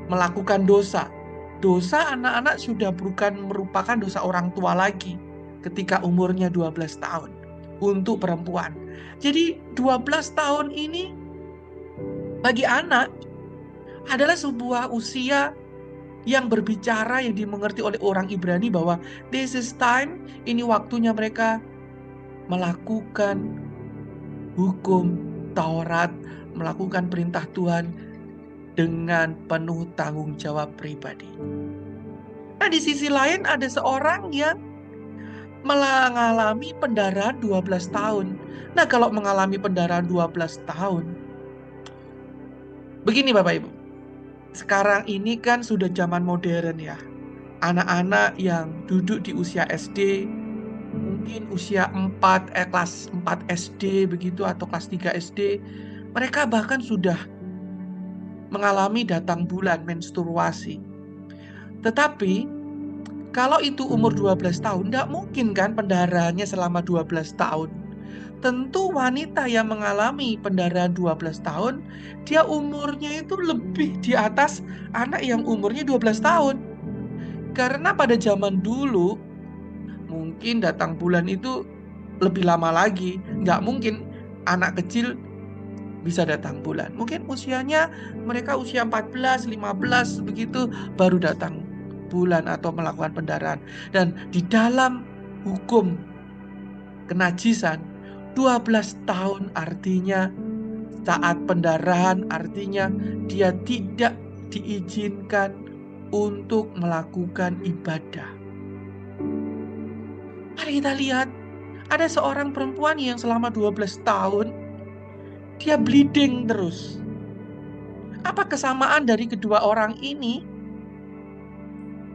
melakukan dosa. Dosa anak-anak sudah bukan merupakan dosa orang tua lagi ketika umurnya 12 tahun untuk perempuan. Jadi 12 tahun ini bagi anak adalah sebuah usia yang berbicara, yang dimengerti oleh orang Ibrani bahwa this is time, ini waktunya mereka melakukan hukum Taurat, melakukan perintah Tuhan dengan penuh tanggung jawab pribadi. Nah, di sisi lain ada seorang yang mengalami pendarahan 12 tahun. Nah, kalau mengalami pendarahan 12 tahun, begini Bapak Ibu. Sekarang ini kan sudah zaman modern ya. Anak-anak yang duduk di usia SD, mungkin usia kelas 4 SD begitu atau kelas 3 SD, mereka bahkan sudah mengalami datang bulan, menstruasi. Tetapi kalau itu umur 12 tahun, tidak mungkin kan pendarahannya selama 12 tahun. Tentu wanita yang mengalami pendarahan 12 tahun, dia umurnya itu lebih di atas anak yang umurnya 12 tahun. Karena pada zaman dulu, mungkin datang bulan itu lebih lama lagi. Nggak mungkin anak kecil bisa datang bulan. Mungkin usianya mereka usia 14, 15 begitu baru datang bulan atau melakukan pendarahan. Dan di dalam hukum kenajisan 12 tahun artinya saat pendarahan, artinya dia tidak diizinkan untuk melakukan ibadah. Mari kita lihat, ada seorang perempuan yang selama 12 tahun dia bleeding terus. Apa kesamaan dari kedua orang ini?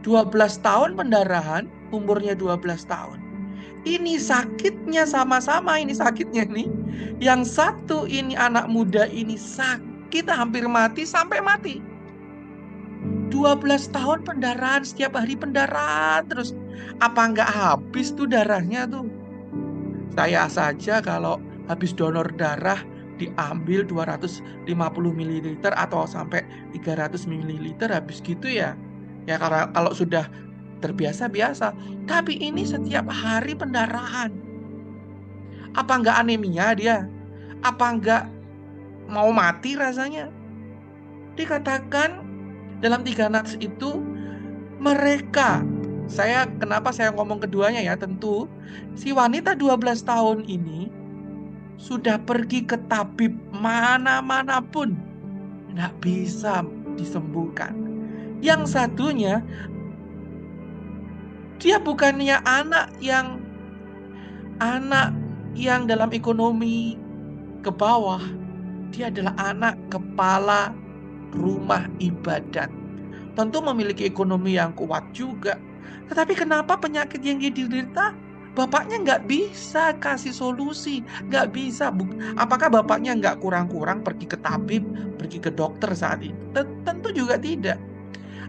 12 tahun pendarahan, umurnya 12 tahun. Ini sakitnya sama-sama, ini sakitnya nih. Yang satu ini anak muda ini sakit hampir mati sampai mati. 12 tahun pendarahan, setiap hari pendarahan terus. Apa nggak habis tuh darahnya tuh? Saya saja kalau habis donor darah diambil 250 ml atau sampai 300 ml habis gitu ya. Ya kalau sudah terbiasa biasa. Tapi ini setiap hari pendarahan. Apa nggak anemia dia? Apa nggak mau mati rasanya? Dikatakan dalam 3 nats itu mereka, kenapa saya ngomong keduanya ya, tentu si wanita 12 tahun ini sudah pergi ke tabib mana-manapun, tidak bisa disembuhkan. Yang satunya, dia bukannya anak yang dalam ekonomi ke bawah, dia adalah anak kepala rumah ibadat. Tentu memiliki ekonomi yang kuat juga. Tetapi kenapa penyakit yang dia diderita, bapaknya nggak bisa kasih solusi, nggak bisa. Apakah bapaknya nggak kurang-kurang pergi ke tabib, pergi ke dokter saat itu? Tentu juga tidak.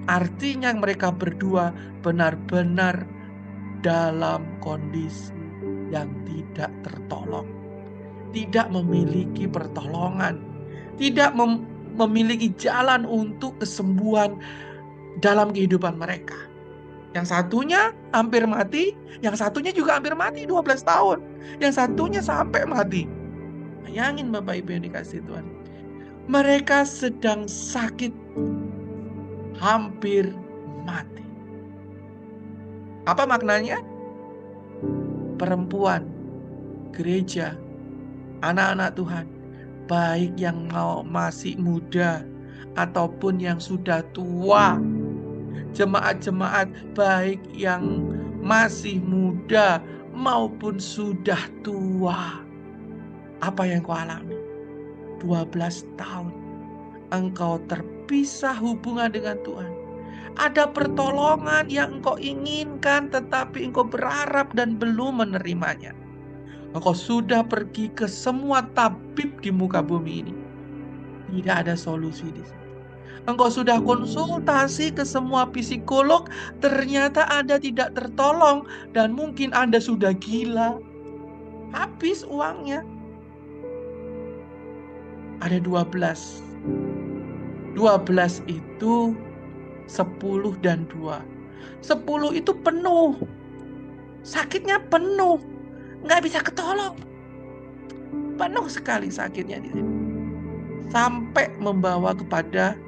Artinya mereka berdua benar-benar dalam kondisi yang tidak tertolong, tidak memiliki pertolongan, tidak memiliki jalan untuk kesembuhan dalam kehidupan mereka. Yang satunya hampir mati, yang satunya juga hampir mati 12 tahun. Yang satunya sampai mati. Bayangin Bapak Ibu yang dikasih Tuhan. Mereka sedang sakit, hampir mati. Apa maknanya? Perempuan, gereja, anak-anak Tuhan, baik yang masih muda ataupun yang sudah tua, jemaat-jemaat baik yang masih muda maupun sudah tua. Apa yang kau alami? 12 tahun engkau terpisah hubungan dengan Tuhan. Ada pertolongan yang engkau inginkan tetapi engkau berharap dan belum menerimanya. Engkau sudah pergi ke semua tabib di muka bumi ini. Tidak ada solusi di sini. Engkau sudah konsultasi ke semua psikolog, ternyata Anda tidak tertolong dan mungkin Anda sudah gila. Habis uangnya. Ada 12. 12 itu 10 dan 2. 10 itu penuh. Sakitnya penuh. Nggak bisa ketolong. Penuh sekali sakitnya di sini. Sampai membawa kepada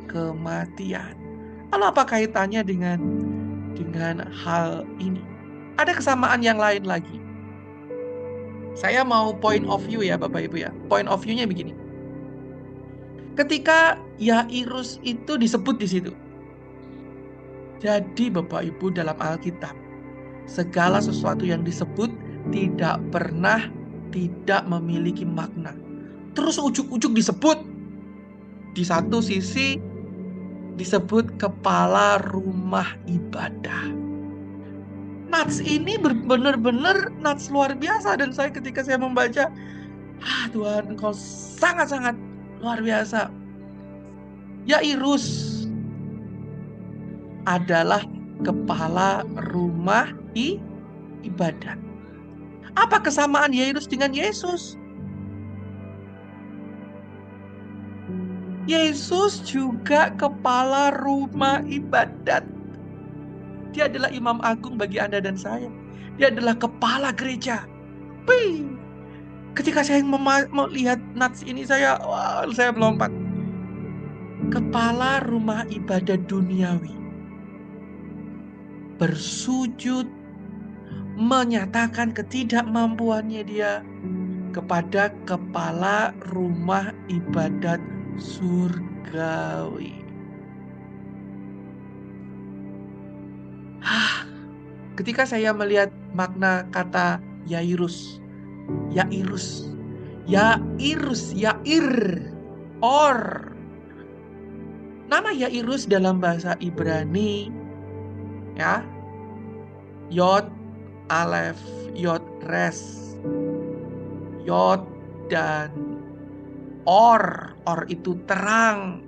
kematian. Lalu apa kaitannya dengan hal ini? Ada kesamaan yang lain lagi. Saya mau point of view ya Bapak Ibu ya. Point of view-nya begini. Ketika Yairus itu disebut di situ. Jadi Bapak Ibu dalam Alkitab, segala sesuatu yang disebut tidak pernah tidak memiliki makna. Terus ujuk-ujuk disebut. Di satu sisi disebut kepala rumah ibadah. Nats ini benar-benar nats luar biasa. Dan ketika saya membaca, Tuhan Engkau sangat-sangat luar biasa. Yairus adalah kepala rumah ibadat. Apa kesamaan Yairus dengan Yesus? Yesus juga kepala rumah ibadat. Dia adalah imam agung bagi Anda dan saya. Dia adalah kepala gereja. Ketika saya melihat nats ini, saya melompat. Kepala rumah ibadat duniawi bersujud menyatakan ketidakmampuannya dia kepada kepala rumah ibadat surgawi. Ketika saya melihat makna kata Yairus, nama Yairus dalam bahasa Ibrani, ya, Yod, Alef, Yod, Res, Yod dan Or itu terang.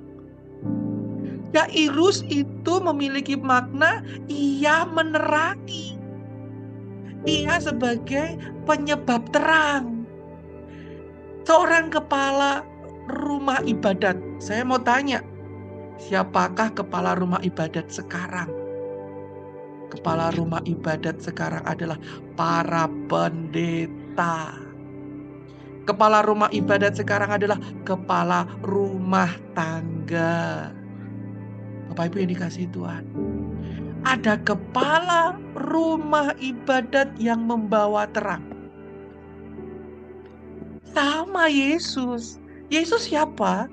Yairus itu memiliki makna ia menerangi. Ia sebagai penyebab terang. Seorang kepala rumah ibadat. Saya mau tanya, siapakah kepala rumah ibadat sekarang? Kepala rumah ibadat sekarang adalah para pendeta. Kepala rumah ibadat sekarang adalah kepala rumah tangga. Bapak Ibu yang dikasihi Tuhan, ada kepala rumah ibadat yang membawa terang. Sama Yesus. Yesus siapa?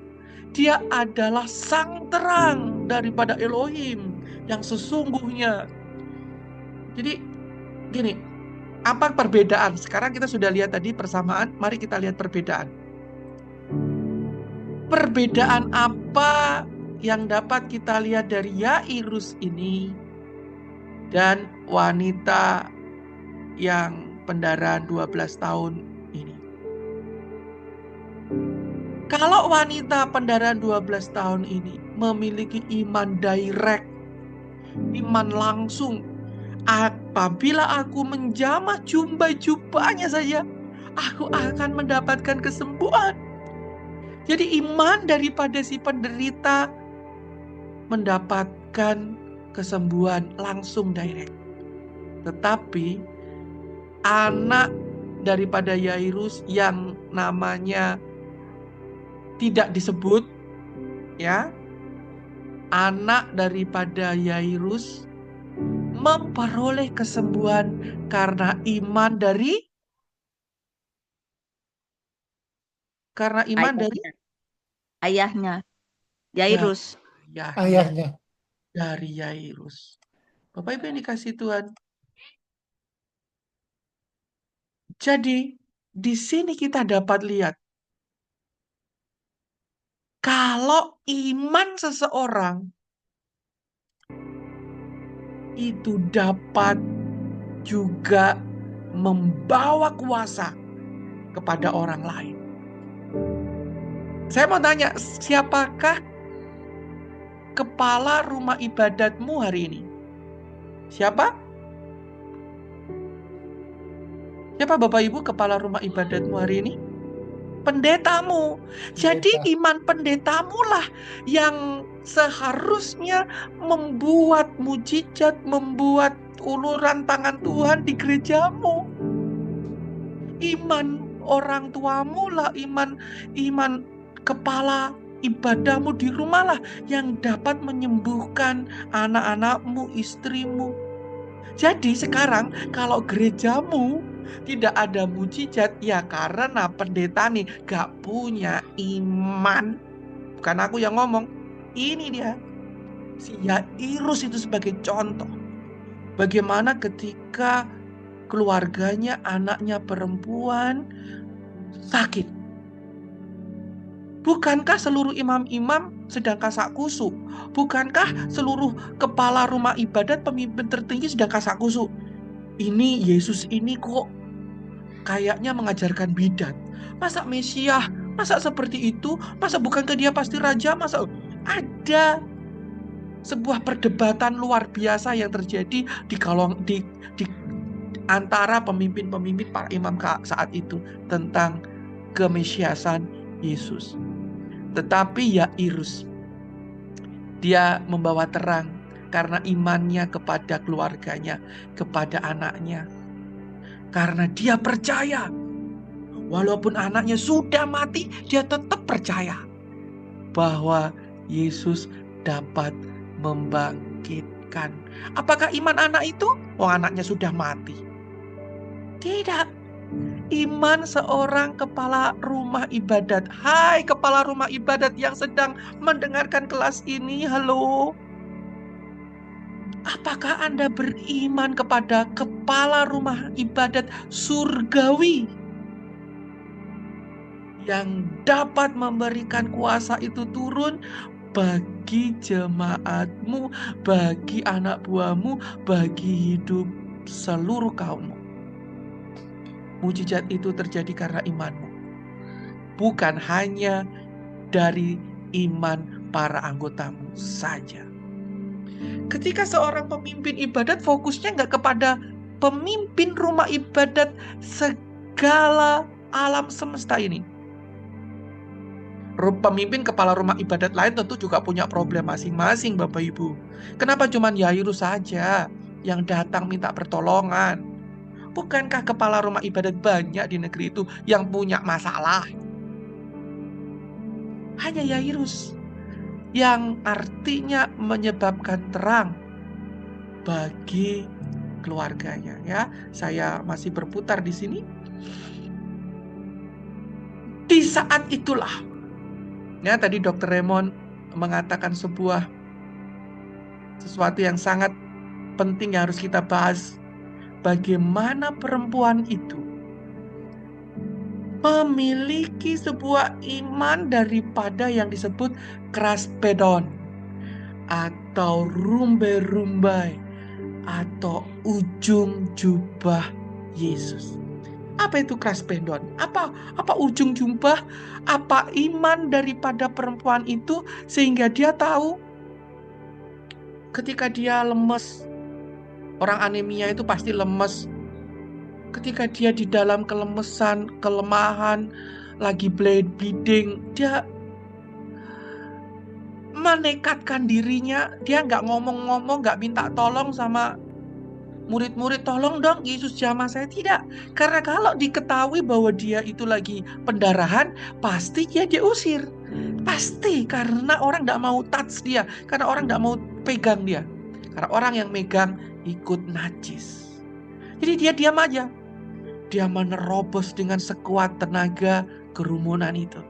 Dia adalah sang terang daripada Elohim yang sesungguhnya. Jadi gini, apa perbedaan? Sekarang kita sudah lihat tadi persamaan, mari kita lihat perbedaan. Perbedaan apa yang dapat kita lihat dari Yairus ini dan wanita yang pendarahan 12 tahun ini? Kalau wanita pendarahan 12 tahun ini memiliki iman direct Iman langsung. Apabila aku menjamah jubahnya saja, aku akan mendapatkan kesembuhan. Jadi iman daripada si penderita mendapatkan kesembuhan langsung direct. Tetapi anak daripada Yairus yang namanya tidak disebut, ya, anak daripada Yairus memperoleh kesembuhan karena iman dari ayahnya Yairus. Ayahnya dari Yairus. Bapak Ibu yang dikasih Tuhan. Jadi di sini kita dapat lihat kalau iman seseorang itu dapat juga membawa kuasa kepada orang lain. Saya mau tanya, siapakah kepala rumah ibadatmu hari ini? Siapa? Siapa Bapak Ibu kepala rumah ibadatmu hari ini? Pendetamu. Jadi iman pendetamu lah yang seharusnya membuat mujizat, membuat uluran tangan Tuhan di gerejamu. Iman orang tuamu lah, iman kepala ibadahmu di rumah lah yang dapat menyembuhkan anak-anakmu, istrimu. Jadi sekarang kalau gerejamu tidak ada mujizat, ya karena pendeta nih gak punya iman. Bukan aku yang ngomong, ini dia si Yairus itu sebagai contoh. Bagaimana ketika keluarganya, anaknya perempuan sakit. Bukankah seluruh imam-imam sedang kasak kusuk? Bukankah seluruh kepala rumah ibadat, pemimpin tertinggi sedang kasak kusuk? Ini Yesus ini kok kayaknya mengajarkan bidat. Masa Mesias? Masa seperti itu? Masa bukankah dia pasti raja? Masa ada sebuah perdebatan luar biasa yang terjadi di antara pemimpin-pemimpin para imam saat itu tentang kemesiasan Yesus. Tetapi Yairus, dia membawa terang karena imannya kepada keluarganya, kepada anaknya. Karena dia percaya, walaupun anaknya sudah mati, dia tetap percaya bahwa Yesus dapat membangkitkan. Apakah iman anak itu? Oh, anaknya sudah mati. Tidak. Iman seorang kepala rumah ibadat. Hai kepala rumah ibadat yang sedang mendengarkan kelas ini, halo. Apakah Anda beriman kepada kepala rumah ibadat surgawi yang dapat memberikan kuasa itu turun bagi jemaatmu, bagi anak buahmu, bagi hidup seluruh kaummu? Mujizat itu terjadi karena imanmu, bukan hanya dari iman para anggotamu saja. Ketika seorang pemimpin ibadat fokusnya nggak kepada pemimpin rumah ibadat segala alam semesta ini. Pemimpin kepala rumah ibadat lain tentu juga punya problem masing-masing, Bapak Ibu. Kenapa cuma Yairus saja yang datang minta pertolongan? Bukankah kepala rumah ibadat banyak di negeri itu yang punya masalah? Hanya Yairus yang artinya menyebabkan terang bagi keluarganya. Ya, saya masih berputar di sini. Di saat itulah, ya tadi Dr. Raymond mengatakan sesuatu yang sangat penting yang harus kita bahas. Bagaimana perempuan itu memiliki sebuah iman daripada yang disebut kraspedon atau rumbai-rumbai atau ujung jubah Yesus. Apa itu kraspedon? Apa ujung jubah? Apa iman daripada perempuan itu sehingga dia tahu ketika dia lemes, orang anemia itu pasti lemes. Ketika dia di dalam kelemesan, kelemahan, lagi bleeding, dia menekatkan dirinya, dia nggak ngomong-ngomong, nggak minta tolong sama murid-murid, tolong dong Yesus jamah saya, tidak. Karena kalau diketahui bahwa dia itu lagi pendarahan, pasti dia diusir. Pasti, karena orang nggak mau touch dia, karena orang nggak mau pegang dia. Karena orang yang megang ikut najis. Jadi dia diam aja. Dia menerobos dengan sekuat tenaga kerumunan itu.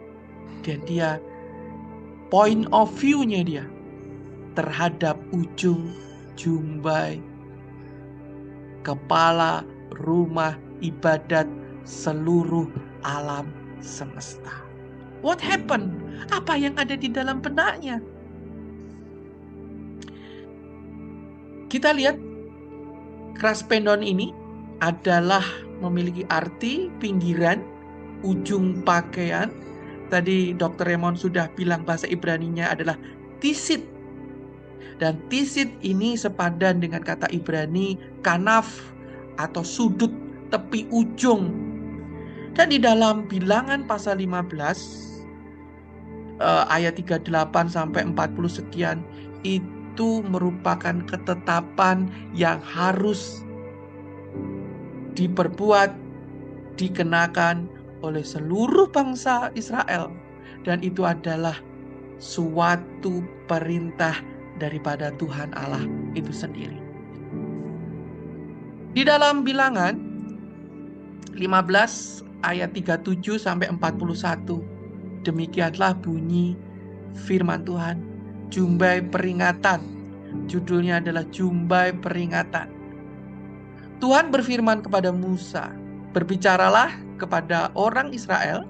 Dan dia, point of view-nya dia terhadap ujung jumbai kepala rumah ibadat seluruh alam semesta. What happened? Apa yang ada di dalam benaknya? Kita lihat kraspendon ini adalah memiliki arti pinggiran, ujung pakaian. Tadi Dr. Raymond sudah bilang bahasa Ibraninya adalah tisit. Dan tisit ini sepadan dengan kata Ibrani kanaf atau sudut tepi ujung. Dan di dalam Bilangan pasal 15 ayat 38 sampai 40 sekian itu merupakan ketetapan yang harus diperbuat, dikenakan oleh seluruh bangsa Israel. Dan itu adalah suatu perintah daripada Tuhan Allah itu sendiri. Di dalam Bilangan 15 ayat 37 sampai 41, demikianlah bunyi firman Tuhan. Jumbai peringatan, judulnya adalah jumbai peringatan. Tuhan berfirman kepada Musa, berbicaralah kepada orang Israel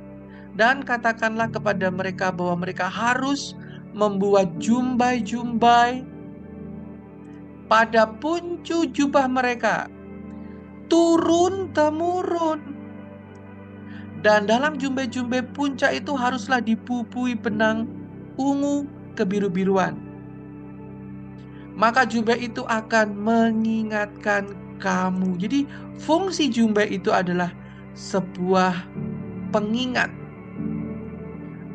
dan katakanlah kepada mereka bahwa mereka harus membuat jumbai-jumbai pada puncu jubah mereka, turun-temurun. Dan dalam jumbai-jumbai puncak itu haruslah dibubui benang ungu kebiru-biruan. Maka jubah itu akan mengingatkan kamu. Jadi fungsi jumbai itu adalah sebuah pengingat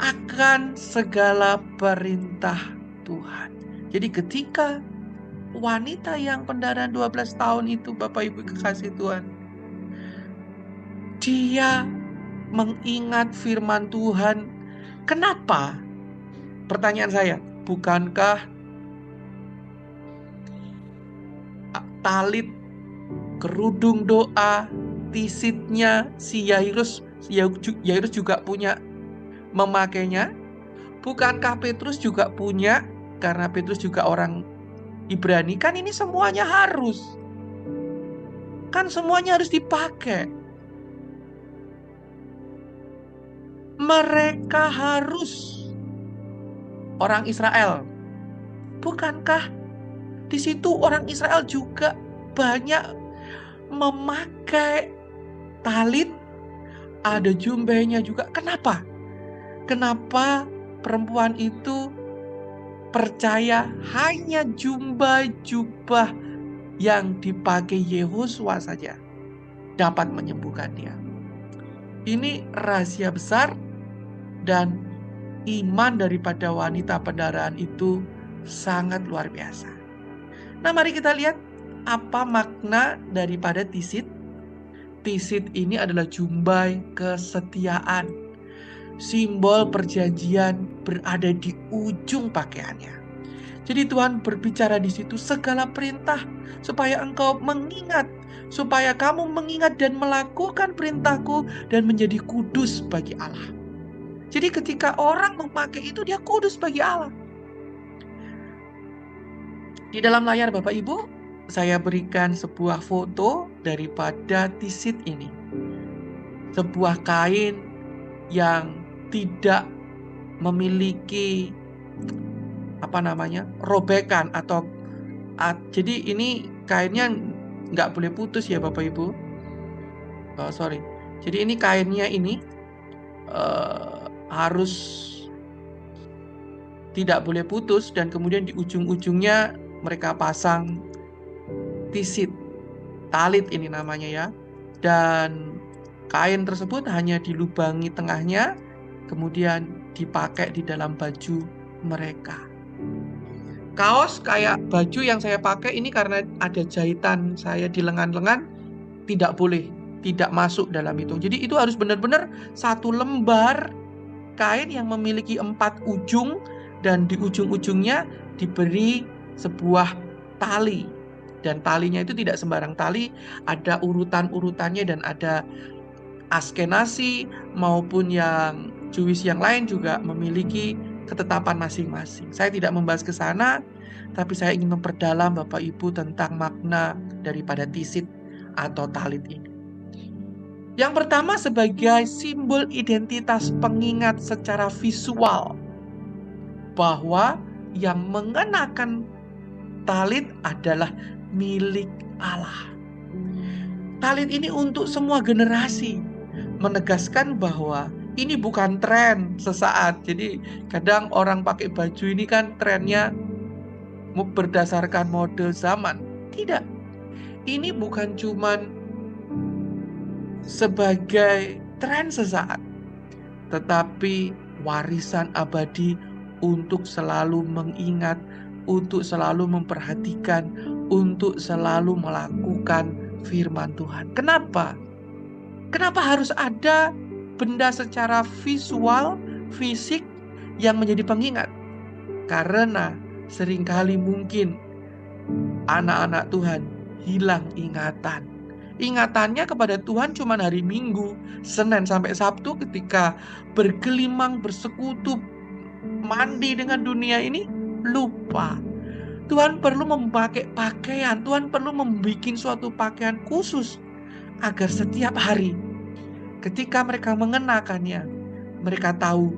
akan segala perintah Tuhan. Jadi ketika wanita yang pendarahan 12 tahun itu, Bapak Ibu kekasih Tuhan, dia mengingat firman Tuhan. Kenapa? Pertanyaan saya, bukankah talit, kerudung doa, tisitnya si Yairus juga punya memakainya? Bukankah Petrus juga punya? Karena Petrus juga orang Ibrani. Kan ini semuanya harus. Kan semuanya harus dipakai. Mereka harus, orang Israel. Bukankah di situ orang Israel juga banyak memakai talit, ada jumbainya juga. Kenapa? Kenapa perempuan itu percaya hanya jubah yang dipakai Yehosua saja dapat menyembuhkan dia? Ini rahasia besar, dan iman daripada wanita pendarahan itu sangat luar biasa. Nah, mari kita lihat apa makna daripada tisit. Tisit ini adalah jumbai kesetiaan. Simbol perjanjian berada di ujung pakaiannya. Jadi Tuhan berbicara di situ segala perintah supaya engkau mengingat, supaya kamu mengingat dan melakukan perintahku dan menjadi kudus bagi Allah. Jadi ketika orang memakai itu, dia kudus bagi Allah. Di dalam layar Bapak Ibu, saya berikan sebuah foto daripada tisit ini. Sebuah kain yang tidak memiliki robekan atau jadi ini kainnya nggak boleh putus ya Bapak Ibu. Jadi ini kainnya ini harus tidak boleh putus, dan kemudian di ujung-ujungnya mereka pasang tisit, talit ini namanya ya. Dan kain tersebut hanya dilubangi tengahnya, kemudian dipakai di dalam baju mereka. Kaos kayak baju yang saya pakai ini karena ada jahitan saya di lengan-lengan, tidak boleh, tidak masuk dalam itu. Jadi itu harus benar-benar satu lembar kain yang memiliki 4 ujung, dan di ujung-ujungnya diberi sebuah tali. Dan talinya itu tidak sembarang tali, ada urutan-urutannya, dan ada Askenasi maupun yang Jewish yang lain juga memiliki ketetapan masing-masing. Saya tidak membahas ke sana, tapi saya ingin memperdalam Bapak Ibu tentang makna daripada tisit atau talit ini. Yang pertama, sebagai simbol identitas pengingat secara visual bahwa yang mengenakan talit adalah milik Allah. Talit ini untuk semua generasi, menegaskan bahwa ini bukan tren sesaat. Jadi kadang orang pakai baju ini kan trennya berdasarkan mode zaman. Tidak. Ini bukan cuman sebagai tren sesaat, tetapi warisan abadi untuk selalu mengingat, untuk selalu memperhatikan, untuk selalu melakukan firman Tuhan. Kenapa? Kenapa harus ada benda secara visual, fisik yang menjadi pengingat? Karena seringkali mungkin anak-anak Tuhan hilang ingatan. Ingatannya kepada Tuhan cuma hari Minggu, Senin sampai Sabtu ketika bergelimang, bersekutu, mandi dengan dunia ini, lupa. Tuhan perlu memakai pakaian, Tuhan perlu membuat suatu pakaian khusus agar setiap hari ketika mereka mengenakannya, mereka tahu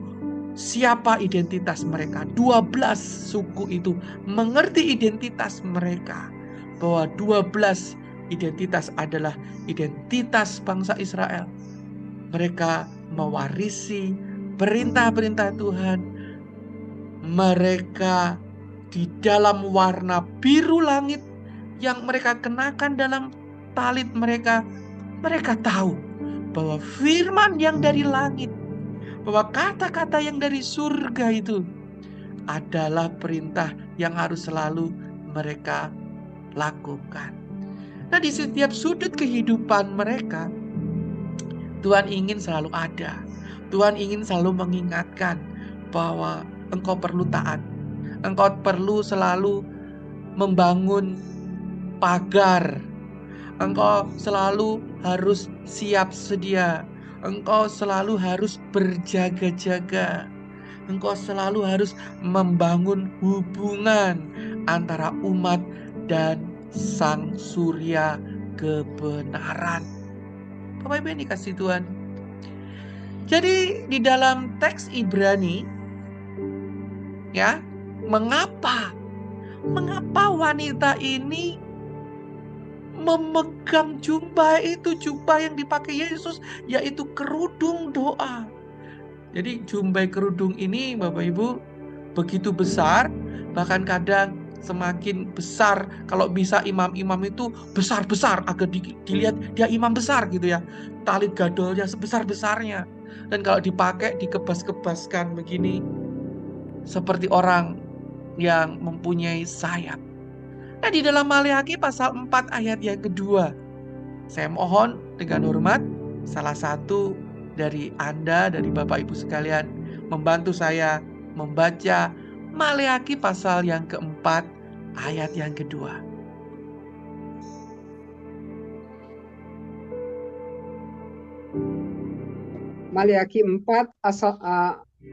siapa identitas mereka. 12 suku itu mengerti identitas mereka, bahwa 12 identitas adalah identitas bangsa Israel. Mereka mewarisi perintah-perintah Tuhan. Mereka di dalam warna biru langit yang mereka kenakan dalam talit mereka. Mereka tahu bahwa firman yang dari langit, bahwa kata-kata yang dari surga itu adalah perintah yang harus selalu mereka lakukan. Nah, di setiap sudut kehidupan mereka, Tuhan ingin selalu ada. Tuhan ingin selalu mengingatkan bahwa engkau perlu taat. Engkau perlu selalu membangun pagar. Engkau selalu harus siap sedia. Engkau selalu harus berjaga-jaga. Engkau selalu harus membangun hubungan antara umat dan Sang Surya kebenaran. Bapak Ibu yang dikasihi Tuhan. Jadi di dalam teks Ibrani, ya, mengapa wanita ini memegang jubah itu, jubah yang dipakai Yesus, yaitu kerudung doa. Jadi jubah kerudung ini Bapak Ibu begitu besar, bahkan kadang semakin besar. Kalau bisa imam-imam itu besar-besar agar dilihat dia imam besar gitu ya. Talit gadolnya sebesar-besarnya. Dan kalau dipakai dikebas-kebaskan begini, seperti orang yang mempunyai sayap. Nah, di dalam Maleakhi pasal 4 ayat yang kedua, saya mohon dengan hormat salah satu dari Anda, dari Bapak Ibu sekalian, membantu saya membaca Maleakhi pasal yang keempat ayat yang kedua. Maleakhi 4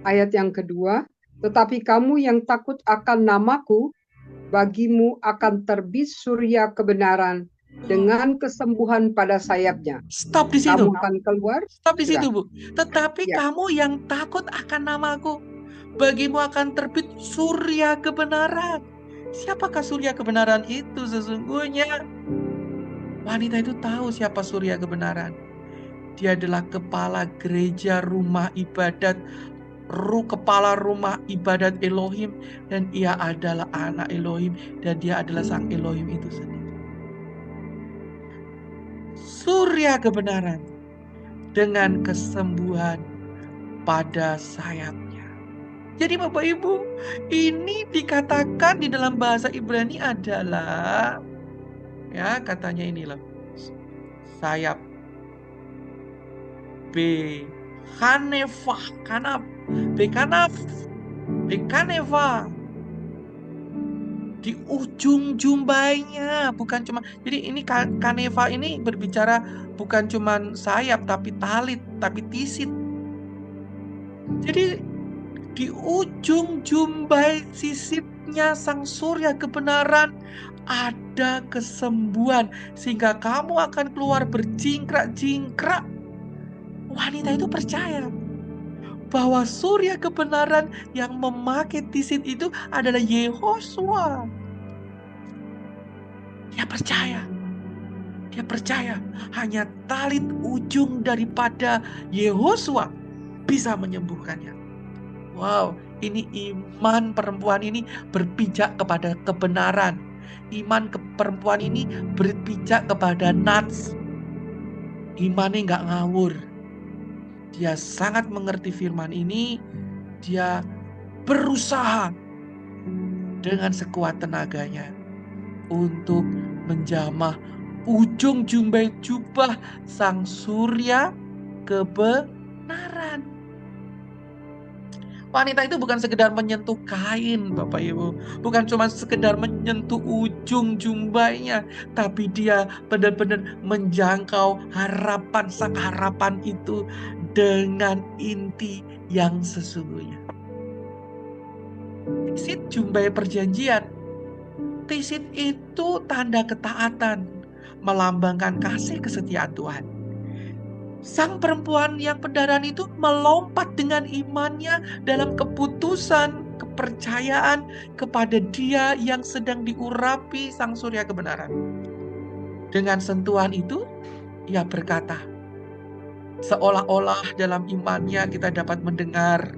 ayat yang kedua. Tetapi kamu yang takut akan namaku, bagimu akan terbit surya kebenaran dengan kesembuhan pada sayapnya. Stop di situ. Kamu akan keluar. Stop di situ, Bu. Tetapi kamu yang takut akan namaku, bagimu akan terbit surya kebenaran. Siapakah surya kebenaran itu sesungguhnya? Wanita itu tahu siapa surya kebenaran. Dia adalah kepala gereja rumah ibadat kepala rumah ibadat Elohim, dan ia adalah anak Elohim, dan dia adalah sang Elohim itu sendiri. Surya kebenaran dengan kesembuhan pada sayapnya. Jadi Bapak Ibu, ini dikatakan di dalam bahasa Ibrani adalah, ya katanya ini loh, sayap Bekaneva, Bekaneva di ujung jumbainya, bukan cuma. Jadi ini kaneva ini berbicara bukan cuma sayap, tapi talit, tapi tisit. Jadi di ujung jumbai sisipnya sang surya kebenaran ada kesembuhan, sehingga kamu akan keluar berjingkrak-jingkrak. Wanita itu percaya bahwa surya kebenaran yang memakai tisit itu adalah Yehosua. Dia percaya hanya talit ujung daripada Yehosua bisa menyembuhkannya. Wow, ini iman perempuan ini berpijak kepada kebenaran. Iman perempuan ini berpijak kepada nats. Imannya nggak ngawur. Dia sangat mengerti firman ini. Dia berusaha dengan sekuat tenaganya untuk menjamah ujung jumbai jubah sang surya kebenaran. Wanita itu bukan sekedar menyentuh kain, Bapak Ibu. Bukan cuma sekedar menyentuh ujung jumbainya, tapi dia benar-benar menjangkau harapan, sang harapan itu dengan inti yang sesungguhnya. Tisit jumbai perjanjian. Tisit itu tanda ketaatan, melambangkan kasih kesetiaan Tuhan. Sang perempuan yang pendarahan itu melompat dengan imannya dalam keputusan, kepercayaan kepada Dia yang sedang diurapi sang surya kebenaran. Dengan sentuhan itu, ia berkata, seolah-olah dalam imannya kita dapat mendengar,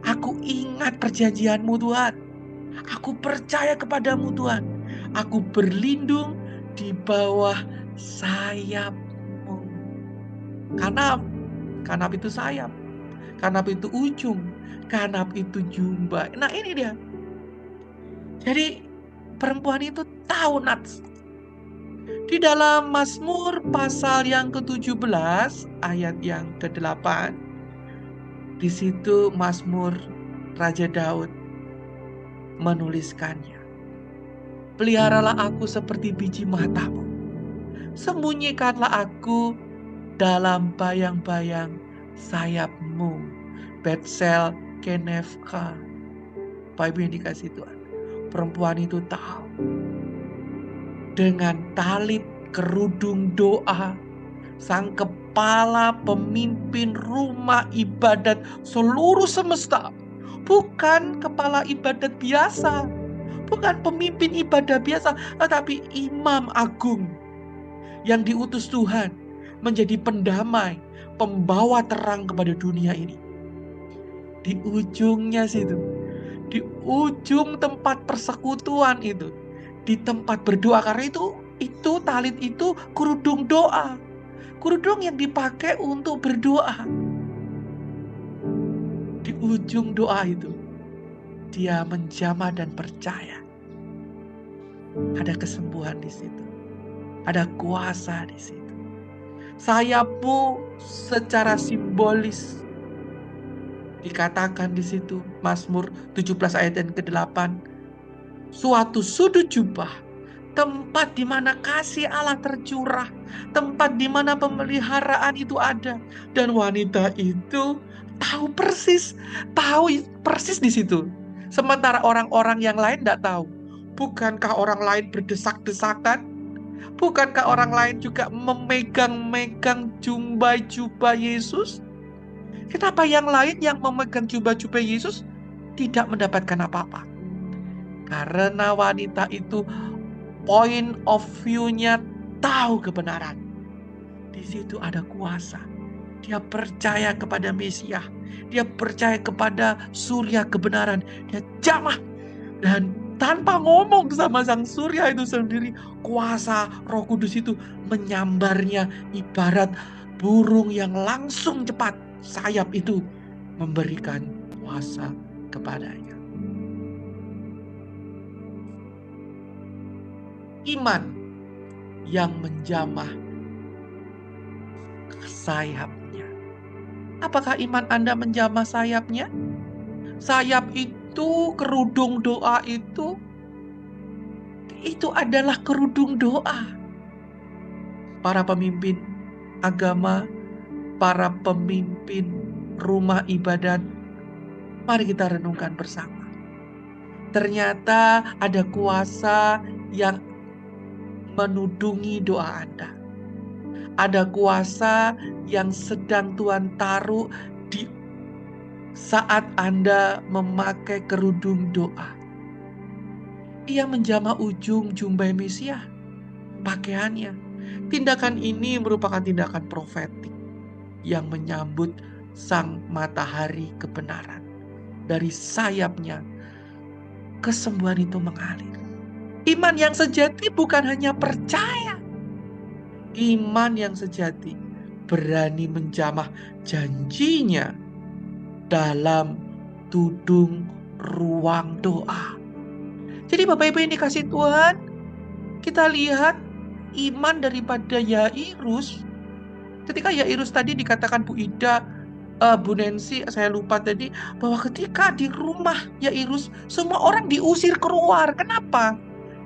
aku ingat perjanjian-Mu Tuhan. Aku percaya kepadamu Tuhan. Aku berlindung di bawah sayap. Kanap itu sayap, kanap itu ujung, kanap itu jumbai. Nah ini dia. Jadi perempuan itu tahu nats. Di dalam Mazmur pasal yang ke-17 ayat yang ke-8, di situ Mazmur Raja Daud menuliskannya. Peliharalah aku seperti biji matamu, sembunyikanlah aku dalam bayang-bayang sayapmu. Betsel Kenefka. Bapak Ibu yang dikasih Tuhan, perempuan itu tahu dengan talit kerudung doa sang kepala pemimpin rumah ibadat seluruh semesta, bukan kepala ibadat biasa, bukan pemimpin ibadah biasa, tetapi imam agung yang diutus Tuhan menjadi pendamai, pembawa terang kepada dunia ini. Di ujungnya situ, di ujung tempat persekutuan itu, di tempat berdoa, karena itu talit itu kerudung doa, kerudung yang dipakai untuk berdoa. Di ujung doa itu, dia menjamah dan percaya ada kesembuhan di situ, ada kuasa di situ. Sayapmu secara simbolis dikatakan di situ Mazmur 17 ayat yang ke-8, suatu sudut jubah, tempat di mana kasih Allah tercurah, tempat di mana pemeliharaan itu ada, dan wanita itu tahu persis di situ. Sementara orang-orang yang lain tidak tahu. Bukankah orang lain berdesak-desakan? Bukankah orang lain juga memegang-megang jubah Yesus? Kenapa yang lain yang memegang jubah Yesus tidak mendapatkan apa-apa? Karena wanita itu point of view-nya tahu kebenaran. Di situ ada kuasa. Dia percaya kepada Mesias. Dia percaya kepada surya kebenaran. Dia jamah. Dan tanpa ngomong sama sang surya itu sendiri, kuasa Roh Kudus itu menyambarnya ibarat burung yang langsung cepat. Sayap itu memberikan kuasa kepadanya. Iman yang menjamah sayapnya. Apakah iman Anda menjamah sayapnya? Sayap itu, kerudung doa itu adalah kerudung doa. Para pemimpin agama, para pemimpin rumah ibadat, mari kita renungkan bersama. Ternyata ada kuasa yang menudungi doa Anda. Ada kuasa yang sedang Tuhan taruh di saat Anda memakai kerudung doa. Ia menjamah ujung jumbai Mesias, pakaiannya. Tindakan ini merupakan tindakan profetik yang menyambut sang matahari kebenaran. Dari sayapnya, kesembuhan itu mengalir. Iman yang sejati bukan hanya percaya. Iman yang sejati berani menjamah janjinya dalam tudung ruang doa. Jadi Bapak Ibu yang dikasih Tuhan, kita lihat iman daripada Yairus. Ketika Yairus tadi dikatakan Bu Ida, Bu Nancy, saya lupa tadi, bahwa ketika di rumah Yairus, semua orang diusir keluar. Kenapa?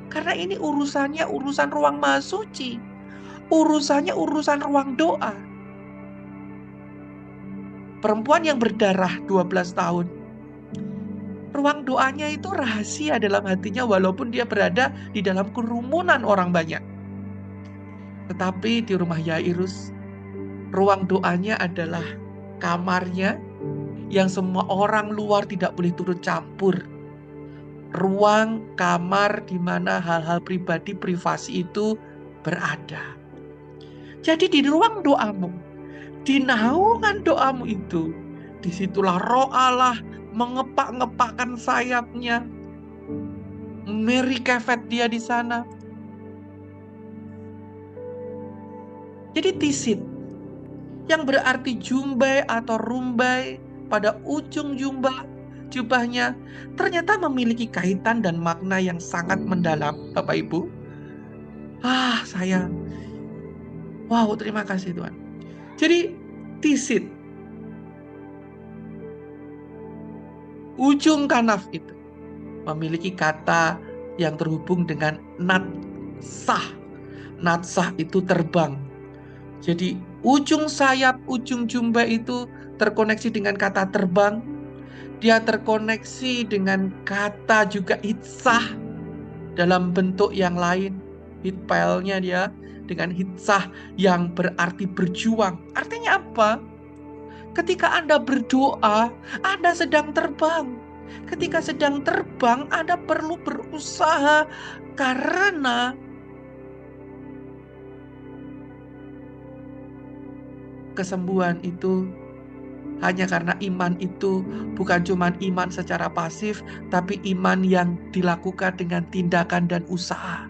Karena ini urusannya urusan ruang maha suci. Urusannya urusan ruang doa. Perempuan yang berdarah 12 tahun. Ruang doanya itu rahasia dalam hatinya walaupun dia berada di dalam kerumunan orang banyak. Tetapi di rumah Yairus, ruang doanya adalah kamarnya yang semua orang luar tidak boleh turut campur. Ruang kamar di mana hal-hal pribadi, privasi itu berada. Jadi di ruang doamu, di naungan doamu itu, disitulah Roh Allah mengepak-ngepakkan sayapnya, merikefet dia di sana. Jadi tisit, yang berarti jumbai atau rumbai pada ujung jubahnya, ternyata memiliki kaitan dan makna yang sangat mendalam, Bapak Ibu. Wow, terima kasih Tuhan. Jadi tisit, ujung kanaf itu memiliki kata yang terhubung dengan natsah. Natsah itu terbang. Jadi ujung sayap, ujung jumbai itu terkoneksi dengan kata terbang. Dia terkoneksi dengan kata juga hitsah dalam bentuk yang lain. Hitpailnya dia dengan hitsah yang berarti berjuang. Artinya apa? Ketika Anda berdoa, Anda sedang terbang. Ketika sedang terbang, Anda perlu berusaha karena kesembuhan itu hanya karena iman itu bukan cuma iman secara pasif, tapi iman yang dilakukan dengan tindakan dan usaha.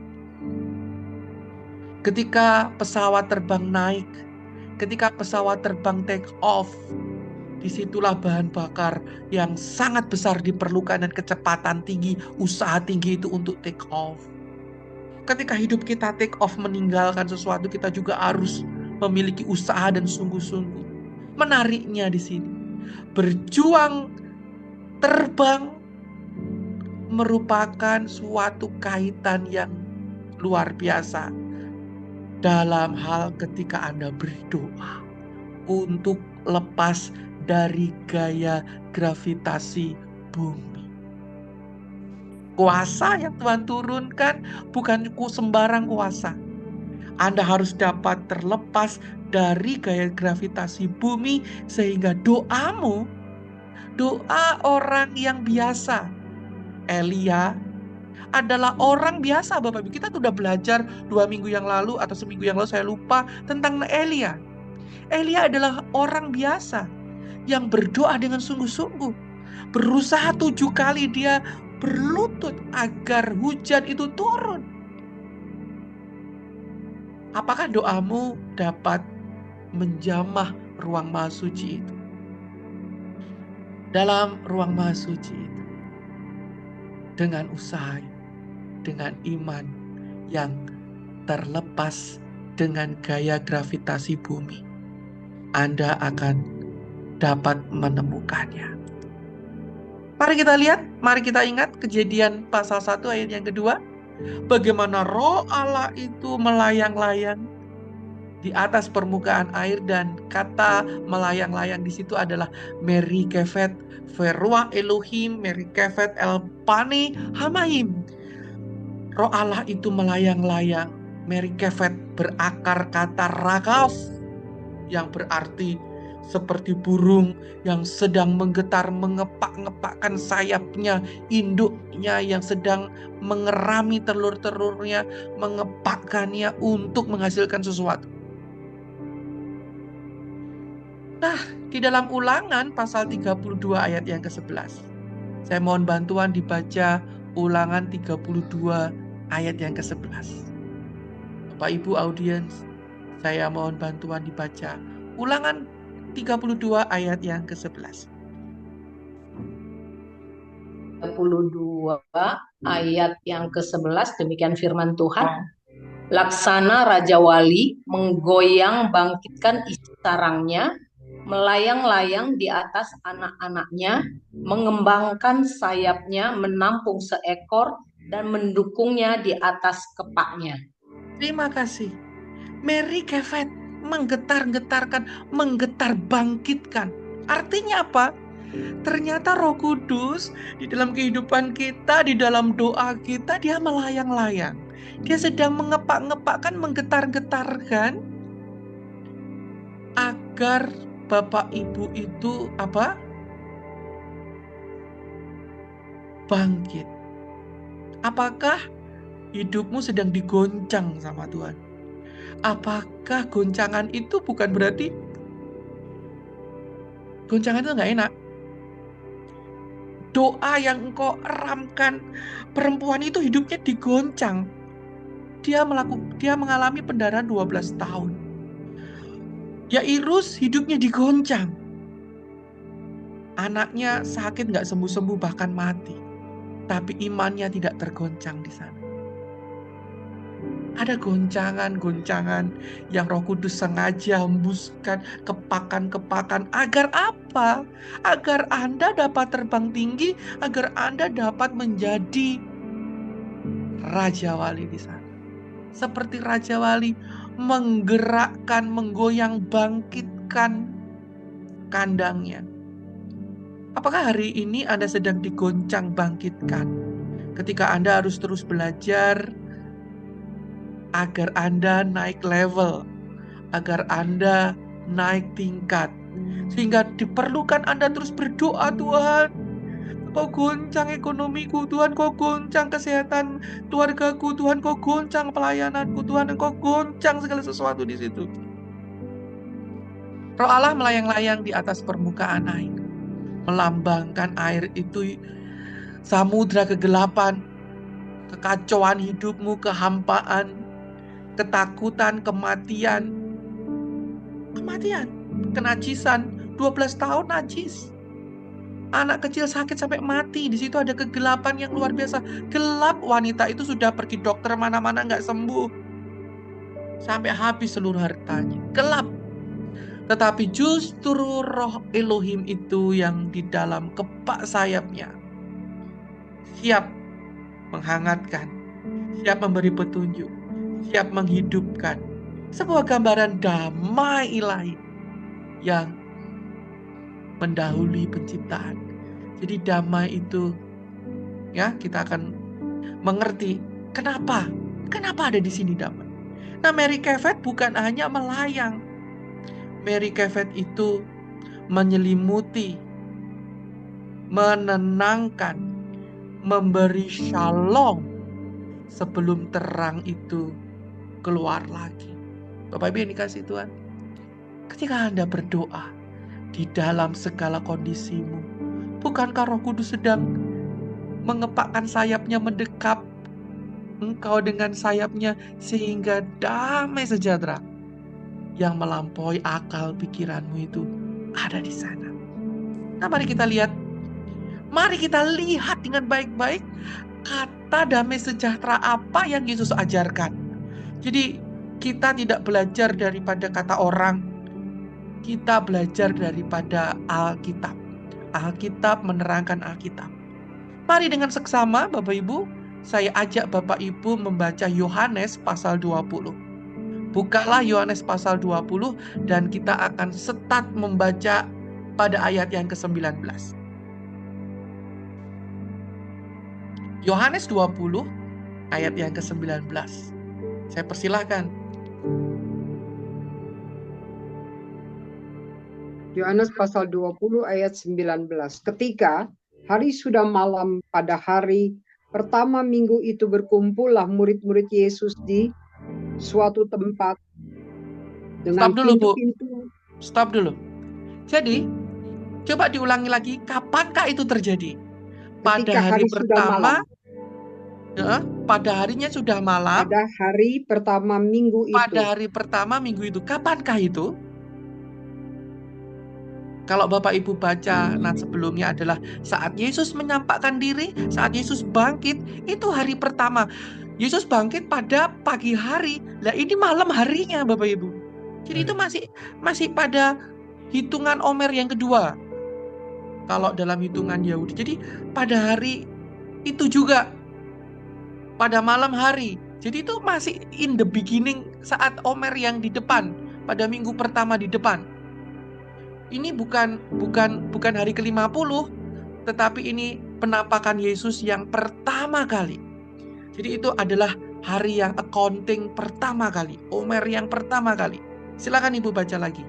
Ketika pesawat terbang naik, ketika pesawat terbang take off, disitulah bahan bakar yang sangat besar diperlukan dan kecepatan tinggi, usaha tinggi itu untuk take off. Ketika hidup kita take off meninggalkan sesuatu, kita juga harus memiliki usaha dan sungguh-sungguh. Menariknya di sini, berjuang terbang merupakan suatu kaitan yang luar biasa dalam hal ketika Anda berdoa untuk lepas dari gaya gravitasi bumi. Kuasa yang Tuhan turunkan bukan sembarang kuasa. Anda harus dapat terlepas dari gaya gravitasi bumi sehingga doamu, doa orang yang biasa. Elia adalah orang biasa, Bapak Ibu. Kita sudah belajar 2 minggu yang lalu atau seminggu yang lalu, saya lupa, tentang Elia. Elia adalah orang biasa yang berdoa dengan sungguh-sungguh. Berusaha 7 kali dia berlutut agar hujan itu turun. Apakah doamu dapat menjamah ruang maha suci itu? Dalam ruang maha suci itu, dengan usaha, dengan iman yang terlepas dengan gaya gravitasi bumi, Anda akan dapat menemukannya. Mari kita lihat, mari kita ingat Kejadian pasal 1 ayat yang kedua. Bagaimana Roh Allah itu melayang-layang di atas permukaan air, dan kata melayang-layang di situ adalah merikefet verua Elohim, merikefet elpani hamaim. Roh Allah itu melayang-layang. Merikefet berakar kata rakaf, yang berarti seperti burung yang sedang menggetar, mengepak-ngepakkan sayapnya, induknya yang sedang mengerami telur-telurnya, mengepakkannya untuk menghasilkan sesuatu. Nah, di dalam Ulangan pasal 32 ayat yang ke-11. Saya mohon bantuan dibaca Ulangan 32 ayat yang ke-11. Bapak Ibu audiens, saya mohon bantuan dibaca Ulangan 32 ayat yang ke-11. 32 ayat yang ke-11, demikian firman Tuhan. Laksana Raja Wali menggoyang bangkitkan isi sarangnya, melayang-layang di atas anak-anaknya, mengembangkan sayapnya, menampung seekor, dan mendukungnya di atas kepaknya. Terima kasih. Merikefet, menggetar-getarkan, menggetar bangkitkan. Artinya apa? Ternyata Roh Kudus di dalam kehidupan kita, di dalam doa kita, dia melayang-layang. Dia sedang mengepak-ngepakkan, menggetar-getarkan agar Bapak Ibu itu apa? Bangkit. Apakah hidupmu sedang digoncang sama Tuhan? Apakah goncangan itu bukan berarti goncangan itu nggak enak? Doa yang engkau eramkan, perempuan itu hidupnya digoncang. Dia mengalami pendarahan 12 tahun. Yairus hidupnya digoncang. Anaknya sakit nggak sembuh-sembuh, bahkan mati. Tapi imannya tidak tergoncang di sana. Ada goncangan-goncangan yang Roh Kudus sengaja hembuskan, kepakan-kepakan. Agar apa? Agar Anda dapat terbang tinggi, agar Anda dapat menjadi Raja Wali di sana. Seperti Raja Wali menggerakkan, menggoyang, bangkitkan kandangnya. Apakah hari ini Anda sedang digoncang, bangkitkan? Ketika Anda harus terus belajar, agar Anda naik level, agar Anda naik tingkat, sehingga diperlukan Anda terus berdoa, Tuhan, Kau goncang ekonomiku, Tuhan, Kau goncang kesehatan keluargaku, Tuhan, Kau goncang pelayananku, Tuhan, Kau goncang segala sesuatu di situ. Roh Allah melayang-layang di atas permukaan air, melambangkan air itu samudra kegelapan, kekacauan hidupmu, kehampaan, ketakutan, kematian, kenajisan. 12 tahun najis. Anak kecil sakit sampai mati. Di situ ada kegelapan yang luar biasa. Gelap, wanita itu sudah pergi dokter mana-mana nggak sembuh. Sampai habis seluruh hartanya. Gelap. Tetapi justru Roh Elohim itu yang di dalam kepak sayapnya siap menghangatkan, siap memberi petunjuk, siap menghidupkan. Sebuah gambaran damai ilahi yang mendahului penciptaan. Jadi damai itu, ya, kita akan mengerti kenapa ada di sini damai. Nah, merikefet bukan hanya melayang. Merikefet itu menyelimuti, menenangkan, memberi shalom sebelum terang itu keluar lagi. Bapak Ibu yang dikasih Tuhan, ketika Anda berdoa di dalam segala kondisimu, bukankah Roh Kudus sedang mengepakkan sayapnya mendekap engkau dengan sayapnya sehingga damai sejahtera yang melampaui akal pikiranmu itu ada di sana. Nah, mari kita lihat dengan baik-baik kata damai sejahtera apa yang Yesus ajarkan. Jadi kita tidak belajar daripada kata orang, kita belajar daripada Alkitab. Alkitab menerangkan Alkitab. Mari dengan seksama Bapak Ibu, saya ajak Bapak Ibu membaca Yohanes pasal 20. Bukalah Yohanes pasal 20 dan kita akan start membaca pada ayat yang ke-19. Yohanes 20 ayat yang ke-19. Saya persilahkan. Yohanes pasal 20 ayat 19. Ketika hari sudah malam pada hari pertama minggu itu, berkumpullah murid-murid Yesus di suatu tempat dengan pintu-pintu. Stop dulu. Jadi, coba diulangi lagi, kapankah itu terjadi? Pada hari pertama, pada harinya sudah malam. Pada hari pertama minggu itu. Pada hari pertama minggu itu, kapankah itu? Kalau Bapak Ibu baca sebelumnya adalah saat Yesus menyampaikan diri, saat Yesus bangkit, itu hari pertama. Yesus bangkit pada pagi hari. Lah ini malam harinya Bapak Ibu. Jadi itu masih pada hitungan Omer yang kedua. Kalau dalam hitungan Yahudi. Jadi pada hari itu juga. Pada malam hari. Jadi itu masih in the beginning saat Omer yang di depan. Pada minggu pertama di depan. Ini bukan hari ke-50, tetapi ini penampakan Yesus yang pertama kali. Jadi itu adalah hari yang accounting pertama kali, Omer yang pertama kali. Silakan Ibu baca lagi.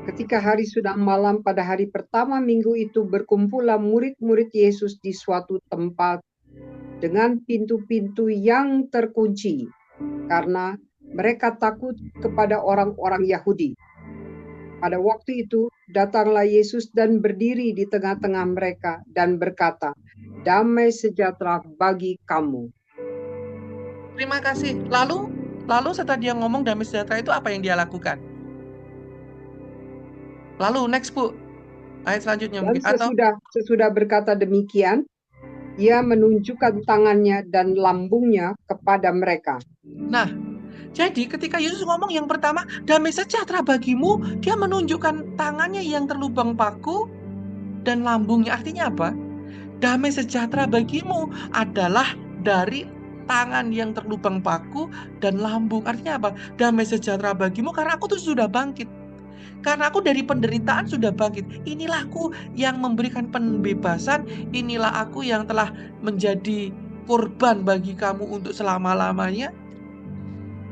Ketika hari sudah malam pada hari pertama minggu itu, berkumpullah murid-murid Yesus di suatu tempat dengan pintu-pintu yang terkunci, karena mereka takut kepada orang-orang Yahudi. Pada waktu itu, datanglah Yesus dan berdiri di tengah-tengah mereka dan berkata, "Damai sejahtera bagi kamu." Terima kasih. Lalu setelah dia ngomong damai sejahtera itu apa yang dia lakukan? Lalu next Bu, ayat selanjutnya mungkin. Sesudah berkata demikian, ia menunjukkan tangannya dan lambungnya kepada mereka. Nah, jadi ketika Yesus ngomong yang pertama, damai sejahtera bagimu, dia menunjukkan tangannya yang terlubang paku dan lambungnya. Artinya apa? Damai sejahtera bagimu adalah dari tangan yang terlubang paku dan lambung. Artinya apa? Damai sejahtera bagimu karena aku tuh sudah bangkit. Karena aku dari penderitaan sudah bangkit. Inilah aku yang memberikan pembebasan. Inilah aku yang telah menjadi korban bagi kamu untuk selama-lamanya.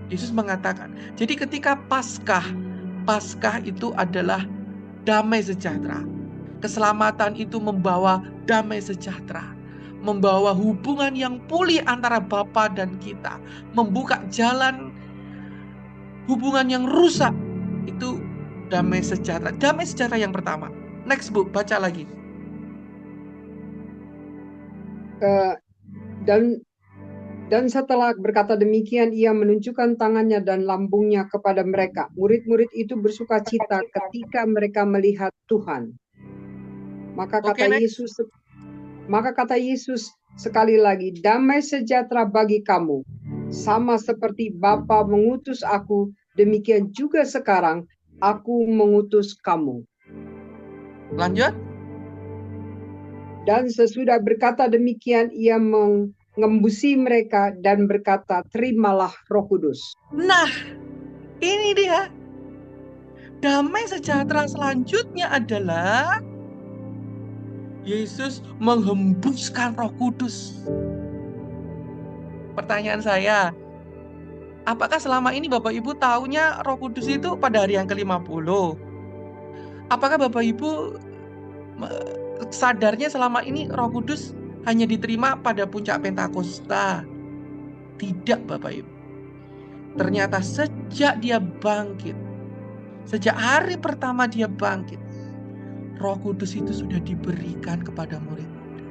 Yesus mengatakan, jadi ketika Paskah itu adalah damai sejahtera. Keselamatan itu membawa damai sejahtera. Membawa hubungan yang pulih antara Bapa dan kita. Membuka jalan hubungan yang rusak. Itu damai sejahtera. Damai sejahtera yang pertama. Next Bu, baca lagi. Dan setelah berkata demikian, ia menunjukkan tangannya dan lambungnya kepada mereka. Murid-murid itu bersuka cita ketika mereka melihat Tuhan. Maka kata Yesus sekali lagi, "Damai sejahtera bagi kamu. Sama seperti Bapa mengutus aku, demikian juga sekarang aku mengutus kamu." Lanjut. Dan sesudah berkata demikian, ia mengembusi mereka dan berkata, "Terimalah Roh Kudus." Nah, ini dia. Damai sejahtera selanjutnya adalah Yesus menghembuskan Roh Kudus. Pertanyaan saya, apakah selama ini Bapak Ibu taunya Roh Kudus itu pada hari yang ke-50? Apakah Bapak Ibu sadarnya selama ini Roh Kudus hanya diterima pada puncak Pentakosta? Tidak Bapak Ibu. Ternyata sejak dia bangkit, Sejak hari pertama dia bangkit, Roh Kudus itu sudah diberikan kepada murid-murid.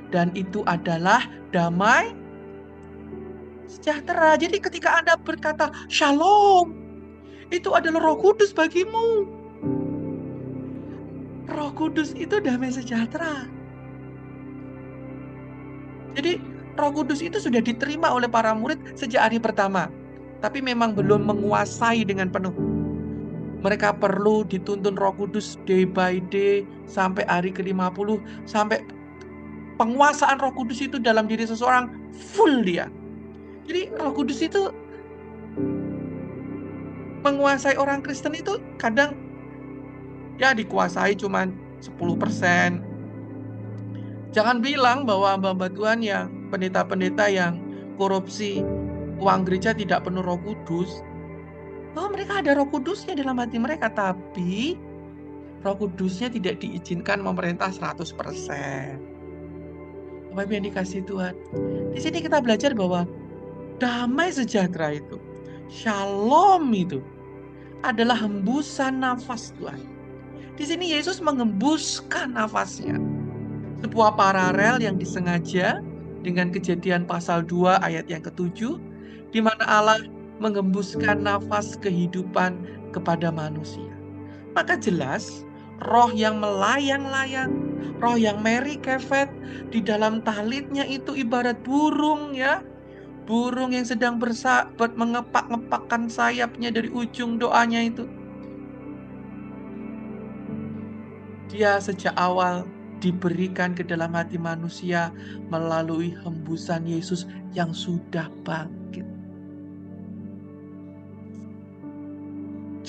Dan itu adalah damai sejahtera. Jadi ketika Anda berkata shalom, itu adalah Roh Kudus bagimu. Roh Kudus itu damai sejahtera. Jadi Roh Kudus itu sudah diterima oleh para murid sejak hari pertama. Tapi memang belum menguasai dengan penuh. Mereka perlu dituntun Roh Kudus day by day sampai hari ke-50, sampai penguasaan Roh Kudus itu dalam diri seseorang full dia. Jadi Roh Kudus itu menguasai orang Kristen itu kadang ya dikuasai cuman 10%. Jangan bilang bahwa hamba-hamba Tuhan yang pendeta-pendeta yang korupsi uang gereja tidak penuh Roh Kudus. Oh, mereka ada Roh Kudusnya dalam hati mereka, tapi Roh Kudusnya tidak diizinkan memerintah 100%. Bapak Ibu yang dikasihi Tuhan, di sini kita belajar bahwa damai sejahtera itu, shalom itu adalah hembusan nafas Tuhan. Di sini Yesus mengembuskan nafasnya. Sebuah paralel yang disengaja dengan Kejadian pasal 2 ayat yang ke-7, di mana Allah mengembuskan nafas kehidupan kepada manusia. Maka jelas roh yang melayang-layang, roh yang merikefet di dalam talitnya itu ibarat burung ya. Burung yang sedang mengepak-ngepakkan sayapnya dari ujung doanya itu. Dia sejak awal diberikan ke dalam hati manusia melalui hembusan Yesus yang sudah bangkit.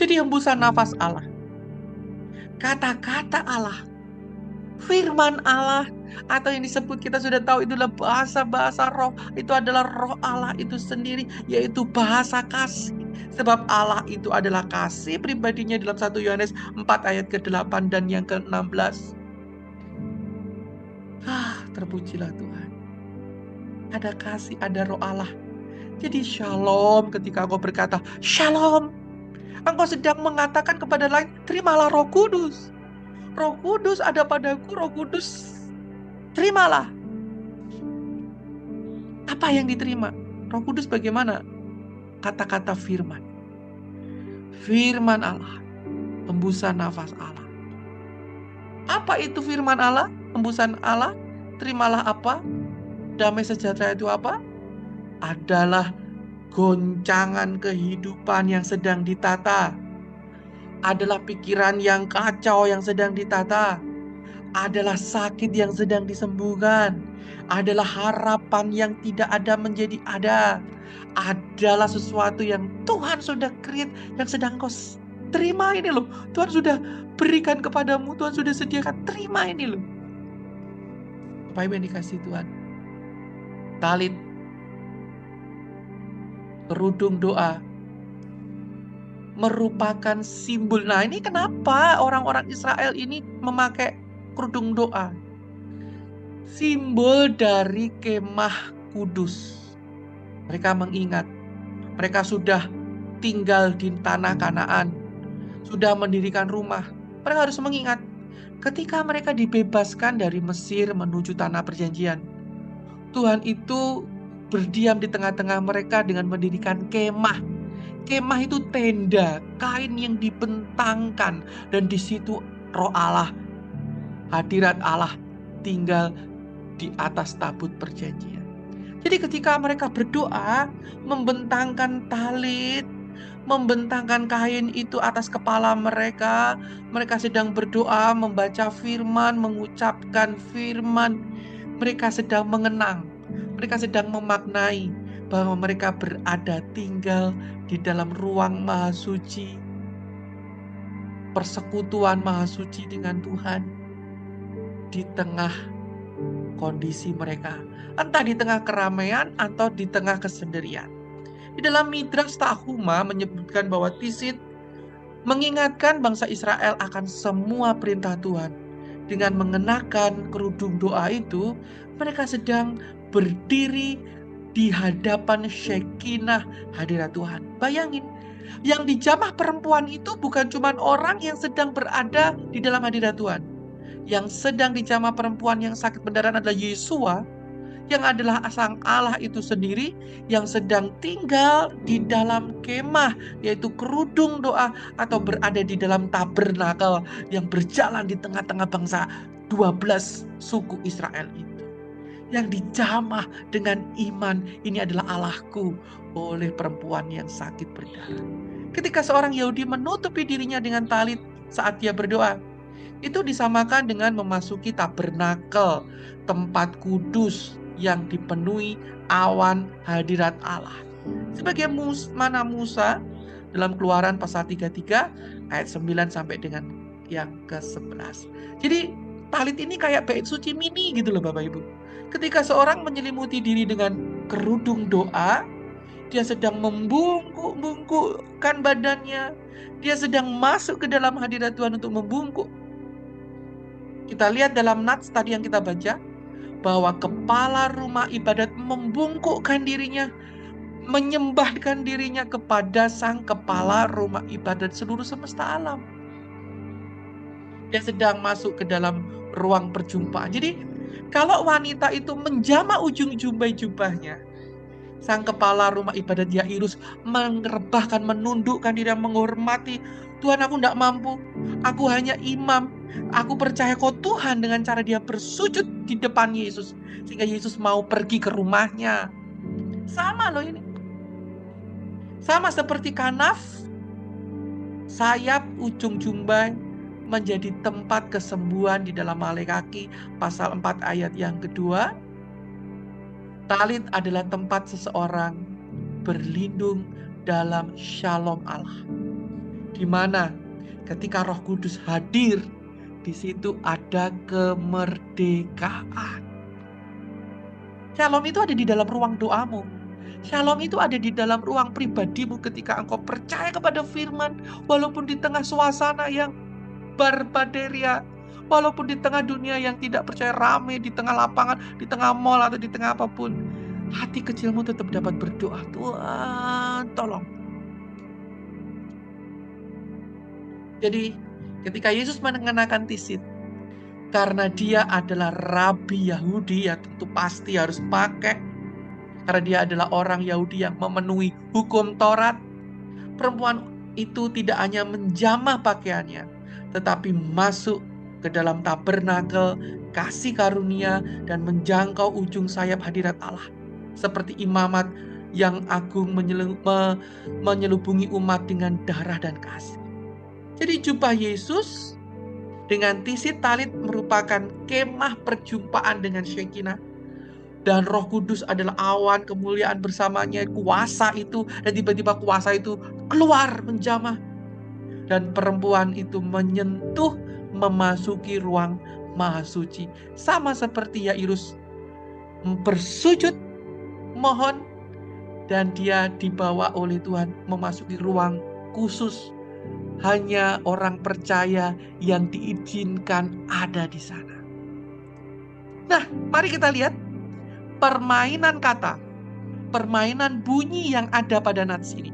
Jadi hembusan nafas Allah, kata-kata Allah, firman Allah, atau yang disebut kita sudah tahu itu adalah bahasa-bahasa roh, itu adalah roh Allah itu sendiri, yaitu bahasa kasih. Sebab Allah itu adalah kasih pribadinya dalam 1 Yohanes 4 ayat ke-8 dan yang ke-16. Terpujilah Tuhan. Ada kasih, ada roh Allah. Jadi shalom ketika engkau berkata shalom, engkau sedang mengatakan kepada lain, terimalah Roh Kudus. Roh Kudus ada padaku, Roh Kudus terimalah. Apa yang diterima? Roh Kudus bagaimana? Kata-kata firman. Firman Allah, hembusan nafas Allah. Apa itu firman Allah? Hembusan Allah, terimalah apa? Damai sejahtera itu apa? Adalah goncangan kehidupan yang sedang ditata. Adalah pikiran yang kacau yang sedang ditata. Adalah sakit yang sedang disembuhkan. Adalah harapan yang tidak ada menjadi ada. Adalah sesuatu yang Tuhan sudah create, yang sedang kau terima ini loh. Tuhan sudah berikan kepadamu, Tuhan sudah sediakan, terima ini loh. Bapak Ibu yang dikasihi Tuhan, talit, kerudung doa merupakan simbol. Nah, ini kenapa orang-orang Israel ini memakai kerudung doa? Simbol dari kemah kudus. Mereka mengingat, mereka sudah tinggal di tanah Kanaan, sudah mendirikan rumah. Mereka harus mengingat, ketika mereka dibebaskan dari Mesir menuju tanah perjanjian, Tuhan itu berdiam di tengah-tengah mereka dengan mendirikan kemah. Kemah itu tenda, kain yang dibentangkan, dan di situ roh Allah, hadirat Allah tinggal di atas tabut perjanjian. Jadi ketika mereka berdoa, membentangkan talit, membentangkan kain itu atas kepala mereka, mereka sedang berdoa, membaca firman, mengucapkan firman, mereka sedang mengenang, mereka sedang memaknai bahwa mereka berada tinggal di dalam ruang maha suci, persekutuan maha suci dengan Tuhan di tengah kondisi mereka, entah di tengah keramaian atau di tengah kesendirian. Di dalam Midrash Tahuma menyebutkan bahwa Tisit mengingatkan bangsa Israel akan semua perintah Tuhan. Dengan mengenakan kerudung doa itu, mereka sedang berdiri di hadapan Shekinah hadirat Tuhan. Bayangin, Yang dijamah perempuan itu bukan cuma orang yang sedang berada di dalam hadirat Tuhan. Yang sedang dijamah perempuan yang sakit pendarahan adalah Yesua, yang adalah Sang Allah itu sendiri, yang sedang tinggal di dalam kemah, yaitu kerudung doa, atau berada di dalam tabernakel yang berjalan di tengah-tengah bangsa 12 suku Israel itu. Yang dijamah dengan iman, ini adalah Allahku, oleh perempuan yang sakit berdarah. Ketika seorang Yahudi menutupi dirinya dengan talit saat dia berdoa, itu disamakan dengan memasuki tabernakel, tempat kudus yang dipenuhi awan hadirat Allah. Sebagaimana Musa dalam Keluaran pasal 33 ayat 9 sampai dengan yang ke-11. Jadi talit ini kayak bait suci mini gitu loh Bapak Ibu. Ketika seorang menyelimuti diri dengan kerudung doa, dia sedang membungkuk-bungkukkan badannya. Dia sedang masuk ke dalam hadirat Tuhan untuk membungkuk. Kita lihat dalam nats tadi yang kita baca, bahwa kepala rumah ibadat membungkukkan dirinya, menyembahkan dirinya kepada sang kepala rumah ibadat seluruh semesta alam. Dia sedang masuk ke dalam ruang perjumpaan. Jadi kalau wanita itu menjamah ujung jubahnya, sang kepala rumah ibadat Yairus merebahkan, menundukkan diri, menghormati. Tuhan, aku tidak mampu, aku hanya imam, aku percaya kau Tuhan, dengan cara dia bersujud di depan Yesus, sehingga Yesus mau pergi ke rumahnya. Sama loh ini. Sama seperti kanaf, sayap ujung jumbai menjadi tempat kesembuhan di dalam Maleakhi pasal 4 ayat yang kedua. Talit adalah tempat seseorang berlindung dalam shalom Allah, di mana ketika Roh Kudus hadir, di situ ada kemerdekaan. Shalom itu ada di dalam ruang doamu. Shalom itu ada di dalam ruang pribadimu ketika engkau percaya kepada firman, walaupun di tengah suasana yang barbaderia, walaupun di tengah dunia yang tidak percaya, rame, di tengah lapangan, di tengah mall, atau di tengah apapun, hati kecilmu tetap dapat berdoa, Tuhan tolong. Jadi ketika Yesus mengenakan tisit, karena dia adalah rabi Yahudi, ya tentu pasti harus pakai, karena dia adalah orang Yahudi yang memenuhi hukum Taurat. Perempuan itu tidak hanya menjamah pakaiannya, tetapi masuk ke dalam tabernakel kasih karunia dan menjangkau ujung sayap hadirat Allah, seperti imamat yang agung menyelubungi umat dengan darah dan kasih. Jadi jubah Yesus dengan tisit talit merupakan kemah perjumpaan dengan Shekinah, dan Roh Kudus adalah awan kemuliaan bersamanya, kuasa itu, dan tiba-tiba kuasa itu keluar menjamah, dan perempuan itu menyentuh, memasuki ruang maha suci, sama seperti Yairus bersujud mohon, dan dia dibawa oleh Tuhan memasuki ruang khusus. Hanya orang percaya yang diizinkan ada di sana. Nah, mari kita lihat permainan kata, permainan bunyi yang ada pada nats ini.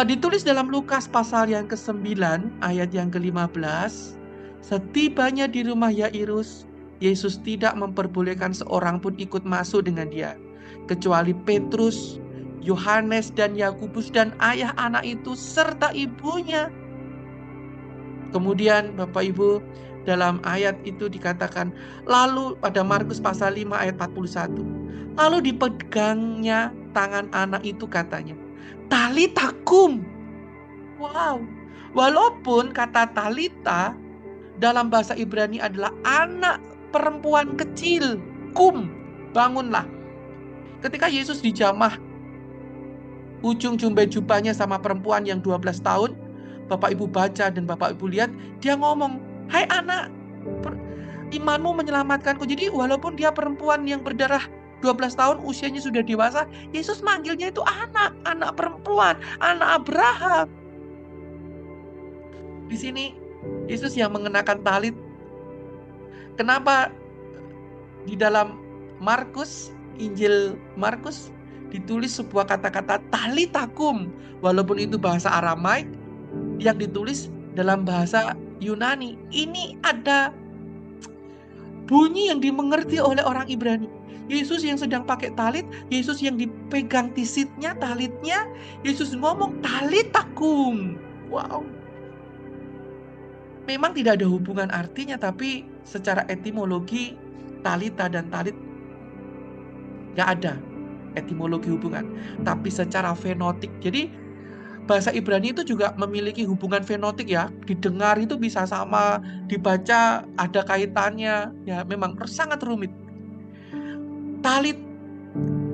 Ditulis dalam Lukas pasal yang ke-9 ayat yang ke-15. Setibanya di rumah Yairus, Yesus tidak memperbolehkan seorang pun ikut masuk dengan dia, kecuali Petrus, Yohanes, dan Yakobus, dan ayah anak itu serta ibunya. Kemudian Bapak Ibu, dalam ayat itu dikatakan, lalu pada Markus pasal 5 ayat 41, lalu dipegangnya tangan anak itu, katanya, Talita kum. Wow, walaupun kata Talita dalam bahasa Ibrani adalah anak perempuan kecil, kum, bangunlah. Ketika Yesus dijamah ujung jumbai jubahnya sama perempuan yang 12 tahun, Bapak Ibu baca dan Bapak Ibu lihat, dia ngomong, hai anak, imanmu menyelamatkanku. Jadi walaupun dia perempuan yang berdarah 12 tahun, usianya sudah dewasa, Yesus manggilnya itu anak, anak perempuan, anak Abraham. Di sini Yesus yang mengenakan talit. Kenapa di dalam Markus, Injil Markus, ditulis sebuah kata-kata talitakum, walaupun itu bahasa Aramaik yang ditulis dalam bahasa Yunani. Ini ada bunyi yang dimengerti oleh orang Ibrani. Yesus yang sedang pakai talit, Yesus yang dipegang tisitnya, talitnya, Yesus ngomong talitakum. Wow. Memang tidak ada hubungan artinya, tapi secara etimologi talita dan talit nggak ada etimologi hubungan. Tapi secara fenotik, jadi bahasa Ibrani itu juga memiliki hubungan fenotik ya. Didengar itu bisa sama, dibaca ada kaitannya. Ya, memang sangat rumit.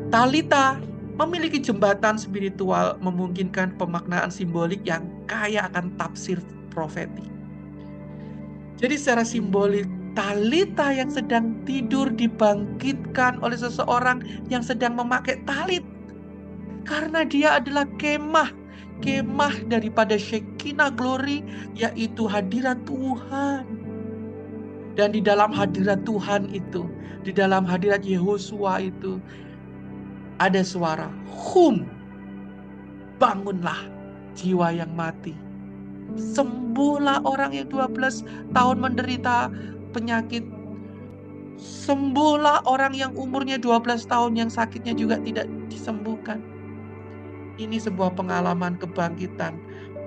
Talita memiliki jembatan spiritual, memungkinkan pemaknaan simbolik yang kaya akan tafsir profetik. Jadi secara simbolik, talita yang sedang tidur dibangkitkan oleh seseorang yang sedang memakai talit. Karena dia adalah kemah daripada Shekinah glory, yaitu hadirat Tuhan. Dan di dalam hadirat Tuhan itu, di dalam hadirat Yehosua itu, ada suara, bangunlah jiwa yang mati. Sembuhlah orang yang 12 tahun menderita penyakit. Sembuhlah orang yang umurnya 12 tahun yang sakitnya juga tidak disembuhkan. Ini sebuah pengalaman kebangkitan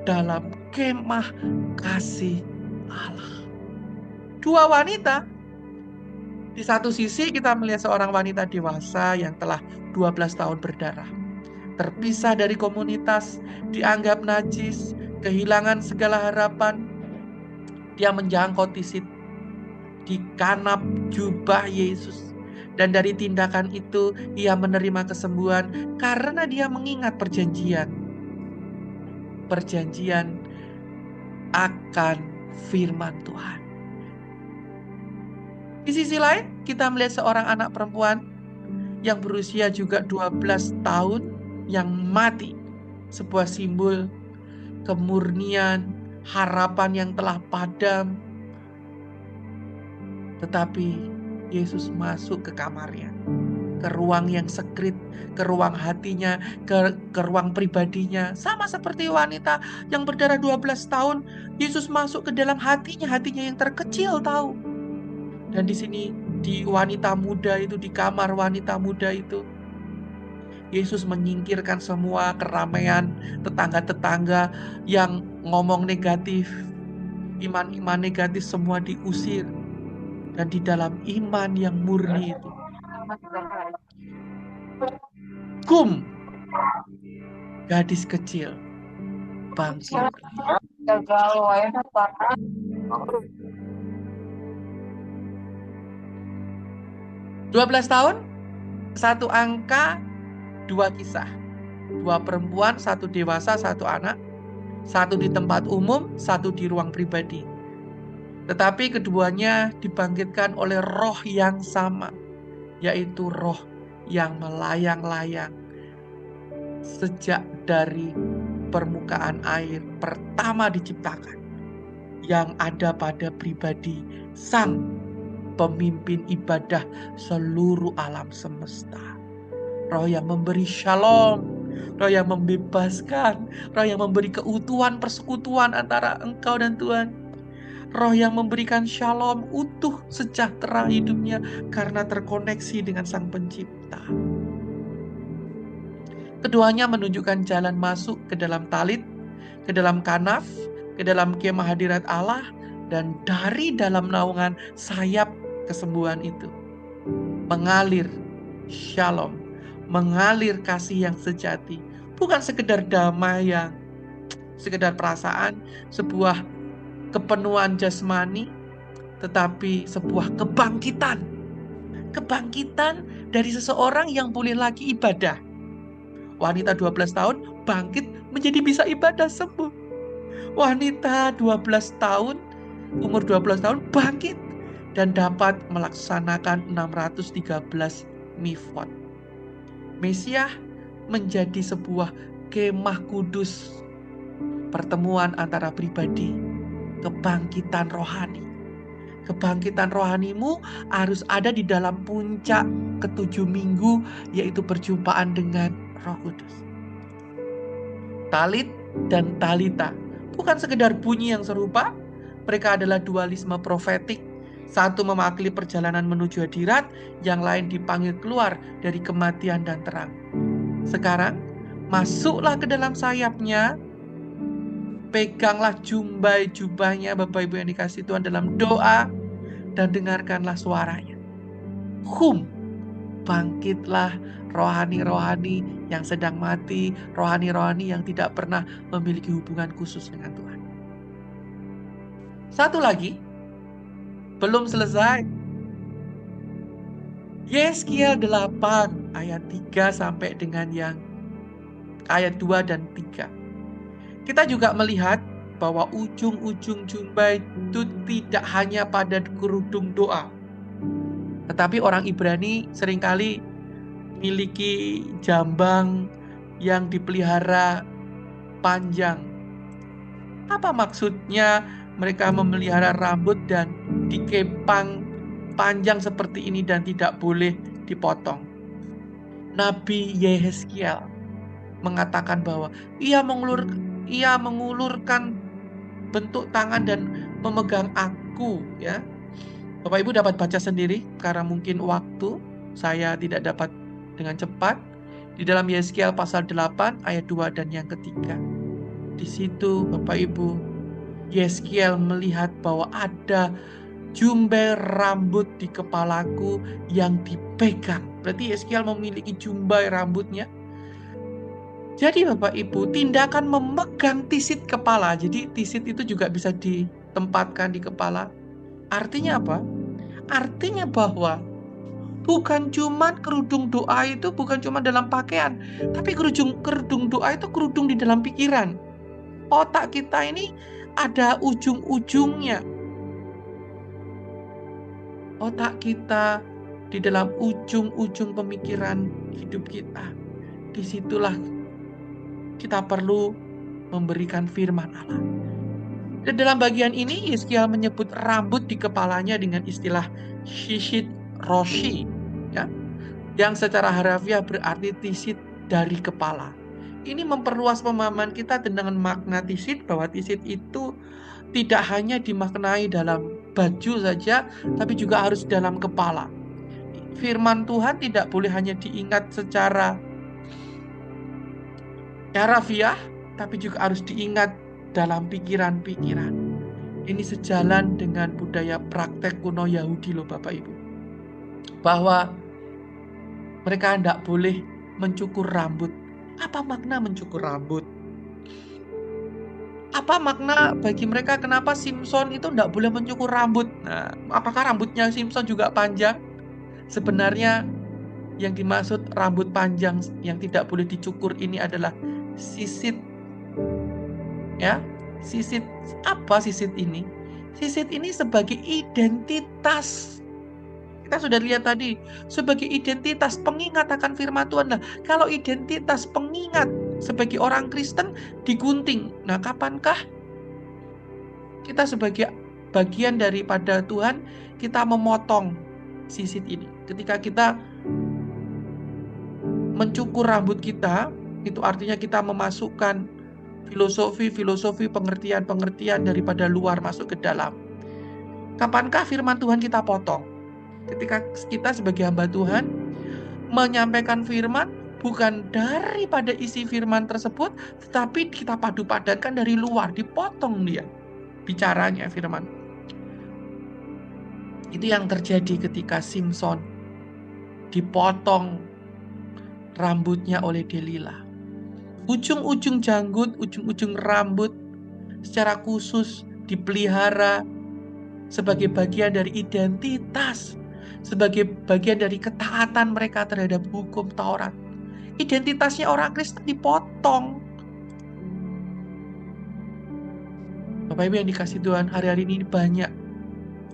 dalam kemah kasih Allah. Dua wanita. Di satu sisi kita melihat seorang wanita dewasa yang telah 12 tahun berdarah. Terpisah dari komunitas, dianggap najis, kehilangan segala harapan. Dia menjangkau tisit di kanap jubah Yesus. Dan dari tindakan itu ia menerima kesembuhan karena dia mengingat perjanjian. Perjanjian akan firman Tuhan. Di sisi lain, kita melihat seorang anak perempuan yang berusia juga 12 tahun yang mati. Sebuah simbol kemurnian, harapan yang telah padam. Tetapi Yesus masuk ke kamarnya, ke ruang yang sekret, ke ruang hatinya, ke ruang pribadinya. Sama seperti wanita yang berdarah 12 tahun, Yesus masuk ke dalam hatinya yang terkecil tahu. Dan di sini, di wanita muda itu, di kamar wanita muda itu, Yesus menyingkirkan semua keramaian tetangga-tetangga yang ngomong negatif. Iman-iman negatif semua diusir. Dan di dalam iman yang murni itu, gadis kecil bangkit. 12 tahun, satu angka, dua kisah. Dua perempuan, satu dewasa, satu anak. Satu di tempat umum, satu di ruang pribadi. Tetapi keduanya dibangkitkan oleh roh yang sama, yaitu roh yang melayang-layang sejak dari permukaan air pertama diciptakan, yang ada pada pribadi sang pemimpin ibadah seluruh alam semesta. Roh yang memberi shalom, roh yang membebaskan, roh yang memberi keutuhan persekutuan antara engkau dan Tuhan. Roh yang memberikan shalom, utuh, sejahtera hidupnya karena terkoneksi dengan Sang Pencipta. Keduanya menunjukkan jalan masuk ke dalam talit, ke dalam kanaf, ke dalam kemah hadirat Allah, dan dari dalam naungan sayap kesembuhan itu mengalir shalom, mengalir kasih yang sejati, bukan sekedar damai yang sekedar perasaan, sebuah kepenuhan jasmani, tetapi sebuah kebangkitan dari seseorang yang boleh lagi ibadah. Wanita 12 tahun bangkit menjadi bisa ibadah, sembuh. Wanita 12 tahun, umur 12 tahun bangkit dan dapat melaksanakan 613 mifot. Mesiah menjadi sebuah kemah kudus, pertemuan antara pribadi, kebangkitan rohani. Kebangkitan rohanimu harus ada di dalam puncak ke-7 minggu, yaitu perjumpaan dengan Roh Kudus. Talit dan Talita bukan sekedar bunyi yang serupa, mereka adalah dualisme profetik. Satu mewakili perjalanan menuju hadirat, yang lain dipanggil keluar dari kematian dan terang. Sekarang, masuklah ke dalam sayapnya, peganglah jubahnya Bapak Ibu yang dikasihi Tuhan dalam doa, dan dengarkanlah suaranya. Bangkitlah rohani-rohani yang sedang mati, rohani-rohani yang tidak pernah memiliki hubungan khusus dengan Tuhan. Satu lagi, belum selesai. Yeskiel 8 ayat 3 sampai dengan yang ayat 2 dan 3. Kita juga melihat bahwa ujung-ujung jubah itu tidak hanya pada kerudung doa. Tetapi orang Ibrani seringkali memiliki jambang yang dipelihara panjang. Apa maksudnya mereka memelihara rambut dan dikepang panjang seperti ini dan tidak boleh dipotong? Nabi Yeskiel mengatakan bahwa ia mengulurkan bentuk tangan dan memegang aku, ya. Bapak Ibu dapat baca sendiri karena mungkin waktu saya tidak dapat dengan cepat. Di dalam Yeskiel pasal 8 ayat 2 dan yang ketiga. Di situ Bapak Ibu, Yeskiel melihat bahwa ada jumbai rambut di kepalaku yang dipegang. Berarti Yeskiel memiliki jumbai rambutnya. Jadi Bapak Ibu, tindakan memegang tisit kepala. Jadi tisit itu juga bisa ditempatkan di kepala. Artinya apa? Artinya bahwa bukan cuma kerudung doa itu bukan cuma dalam pakaian, tapi kerudung doa itu kerudung di dalam pikiran. Otak kita ini ada ujung-ujungnya. Otak kita di dalam ujung-ujung pemikiran hidup kita. Disitulah kita perlu memberikan firman Allah. Dan dalam bagian ini, Yeskiel menyebut rambut di kepalanya dengan istilah shishit roshi, ya, yang secara harafiah berarti tisit dari kepala. Ini memperluas pemahaman kita dengan makna tisit, bahwa tisit itu tidak hanya dimaknai dalam baju saja, tapi juga harus dalam kepala. Firman Tuhan tidak boleh hanya diingat secara harafiah, tapi juga harus diingat dalam pikiran-pikiran. Ini sejalan dengan budaya praktek kuno Yahudi loh Bapak Ibu. Bahwa mereka tidak boleh mencukur rambut. Apa makna mencukur rambut? Apa makna bagi mereka kenapa Simpson itu tidak boleh mencukur rambut? Nah, apakah rambutnya Simpson juga panjang? Sebenarnya yang dimaksud rambut panjang yang tidak boleh dicukur ini adalah sisit, ya. Sisit, apa sisit ini? Sisit ini sebagai identitas. Kita sudah lihat tadi, sebagai identitas pengingat akan firman Tuhan. Nah, kalau identitas pengingat sebagai orang Kristen digunting, nah kapankah kita sebagai bagian daripada Tuhan kita memotong sisit ini? Ketika kita mencukur rambut kita, itu artinya kita memasukkan filosofi, pengertian daripada luar masuk ke dalam. Kapankah firman Tuhan kita potong? Ketika kita sebagai hamba Tuhan menyampaikan firman, bukan daripada isi firman tersebut, tetapi kita padu-padankan dari luar, dipotong dia bicaranya firman. Itu yang terjadi ketika Simpson dipotong rambutnya oleh Delila. Ujung-ujung janggut, ujung-ujung rambut secara khusus dipelihara sebagai bagian dari identitas, sebagai bagian dari ketaatan mereka terhadap hukum Taurat. Identitasnya orang Kristen dipotong. Bapak Ibu yang dikasihi Tuhan, hari-hari ini banyak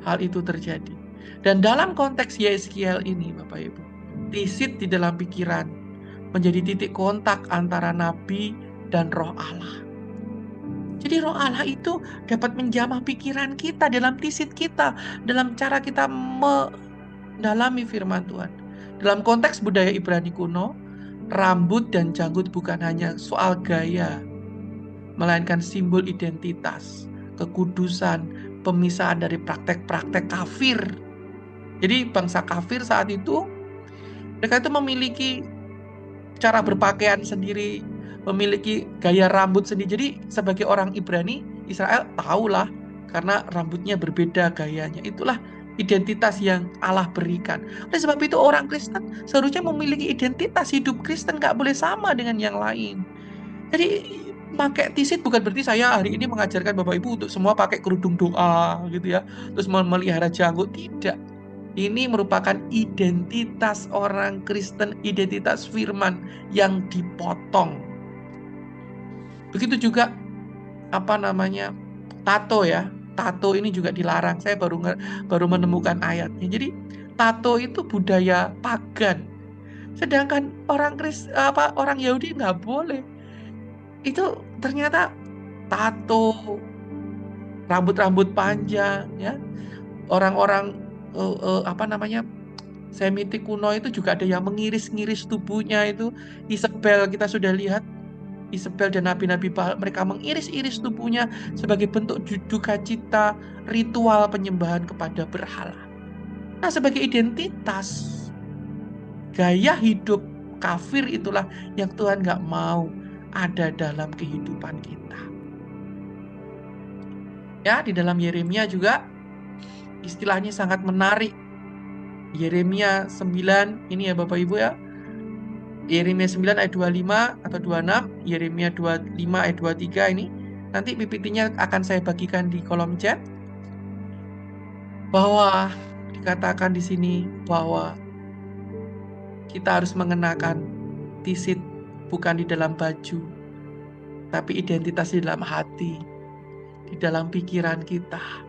hal itu terjadi. Dan dalam konteks Yeskiel ini, Bapak Ibu, tisit di dalam pikiran menjadi titik kontak antara nabi dan roh Allah. Jadi Roh Allah itu dapat menjamah pikiran kita, dalam tisit kita, dalam cara kita mendalami firman Tuhan. Dalam konteks budaya Ibrani kuno, rambut dan janggut bukan hanya soal gaya, melainkan simbol identitas, kekudusan, pemisahan dari praktek-praktek kafir. Jadi bangsa kafir saat itu, mereka itu memiliki cara berpakaian sendiri, memiliki gaya rambut sendiri. Jadi sebagai orang Ibrani, Israel tahulah karena rambutnya berbeda gayanya. Itulah identitas yang Allah berikan. Oleh sebab itu orang Kristen seharusnya memiliki identitas hidup Kristen, nggak boleh sama dengan yang lain. Jadi pakai tisit bukan berarti saya hari ini mengajarkan Bapak Ibu untuk semua pakai kerudung doa gitu ya, terus memelihara janggut. Tidak. Ini merupakan identitas orang Kristen, identitas firman yang dipotong. Begitu juga tato ya. Tato ini juga dilarang. Saya baru menemukan ayatnya. Jadi tato itu budaya pagan. Sedangkan orang Yahudi nggak boleh. Itu ternyata tato, rambut-rambut panjang ya. Orang-orang Semitik kuno itu juga ada yang mengiris-ngiris tubuhnya itu. Isabel, kita sudah lihat Isabel dan nabi-nabi Baal, mereka mengiris-iris tubuhnya sebagai bentuk duka cita, ritual penyembahan kepada berhala. Nah, sebagai identitas gaya hidup kafir itulah yang Tuhan nggak mau ada dalam kehidupan kita. Ya, di dalam Yeremia juga istilahnya sangat menarik. Yeremia 9, ini ya Bapak Ibu ya. Yeremia 9 ayat 25 atau 26, Yeremia 25 ayat 23 ini. Nanti PPT-nya akan saya bagikan di kolom chat. Bahwa dikatakan di sini bahwa kita harus mengenakan tisit bukan di dalam baju, tapi identitas di dalam hati, di dalam pikiran kita.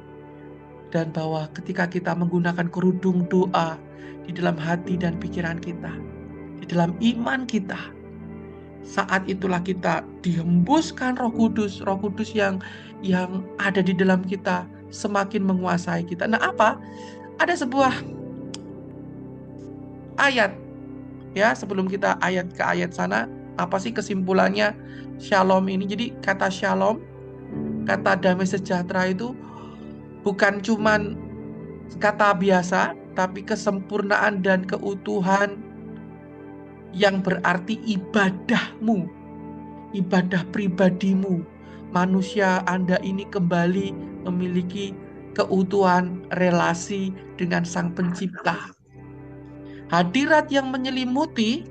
Dan bahwa ketika kita menggunakan kerudung doa di dalam hati dan pikiran kita, di dalam iman kita, saat itulah kita dihembuskan Roh Kudus yang ada di dalam kita semakin menguasai kita. Nah, ada sebuah ayat ya, sebelum kita ayat ke ayat sana, apa sih kesimpulannya shalom ini? Jadi kata shalom, kata damai sejahtera itu bukan cuman kata biasa, tapi kesempurnaan dan keutuhan yang berarti ibadahmu, ibadah pribadimu. Manusia Anda ini kembali memiliki keutuhan relasi dengan Sang Pencipta. Hadirat yang menyelimuti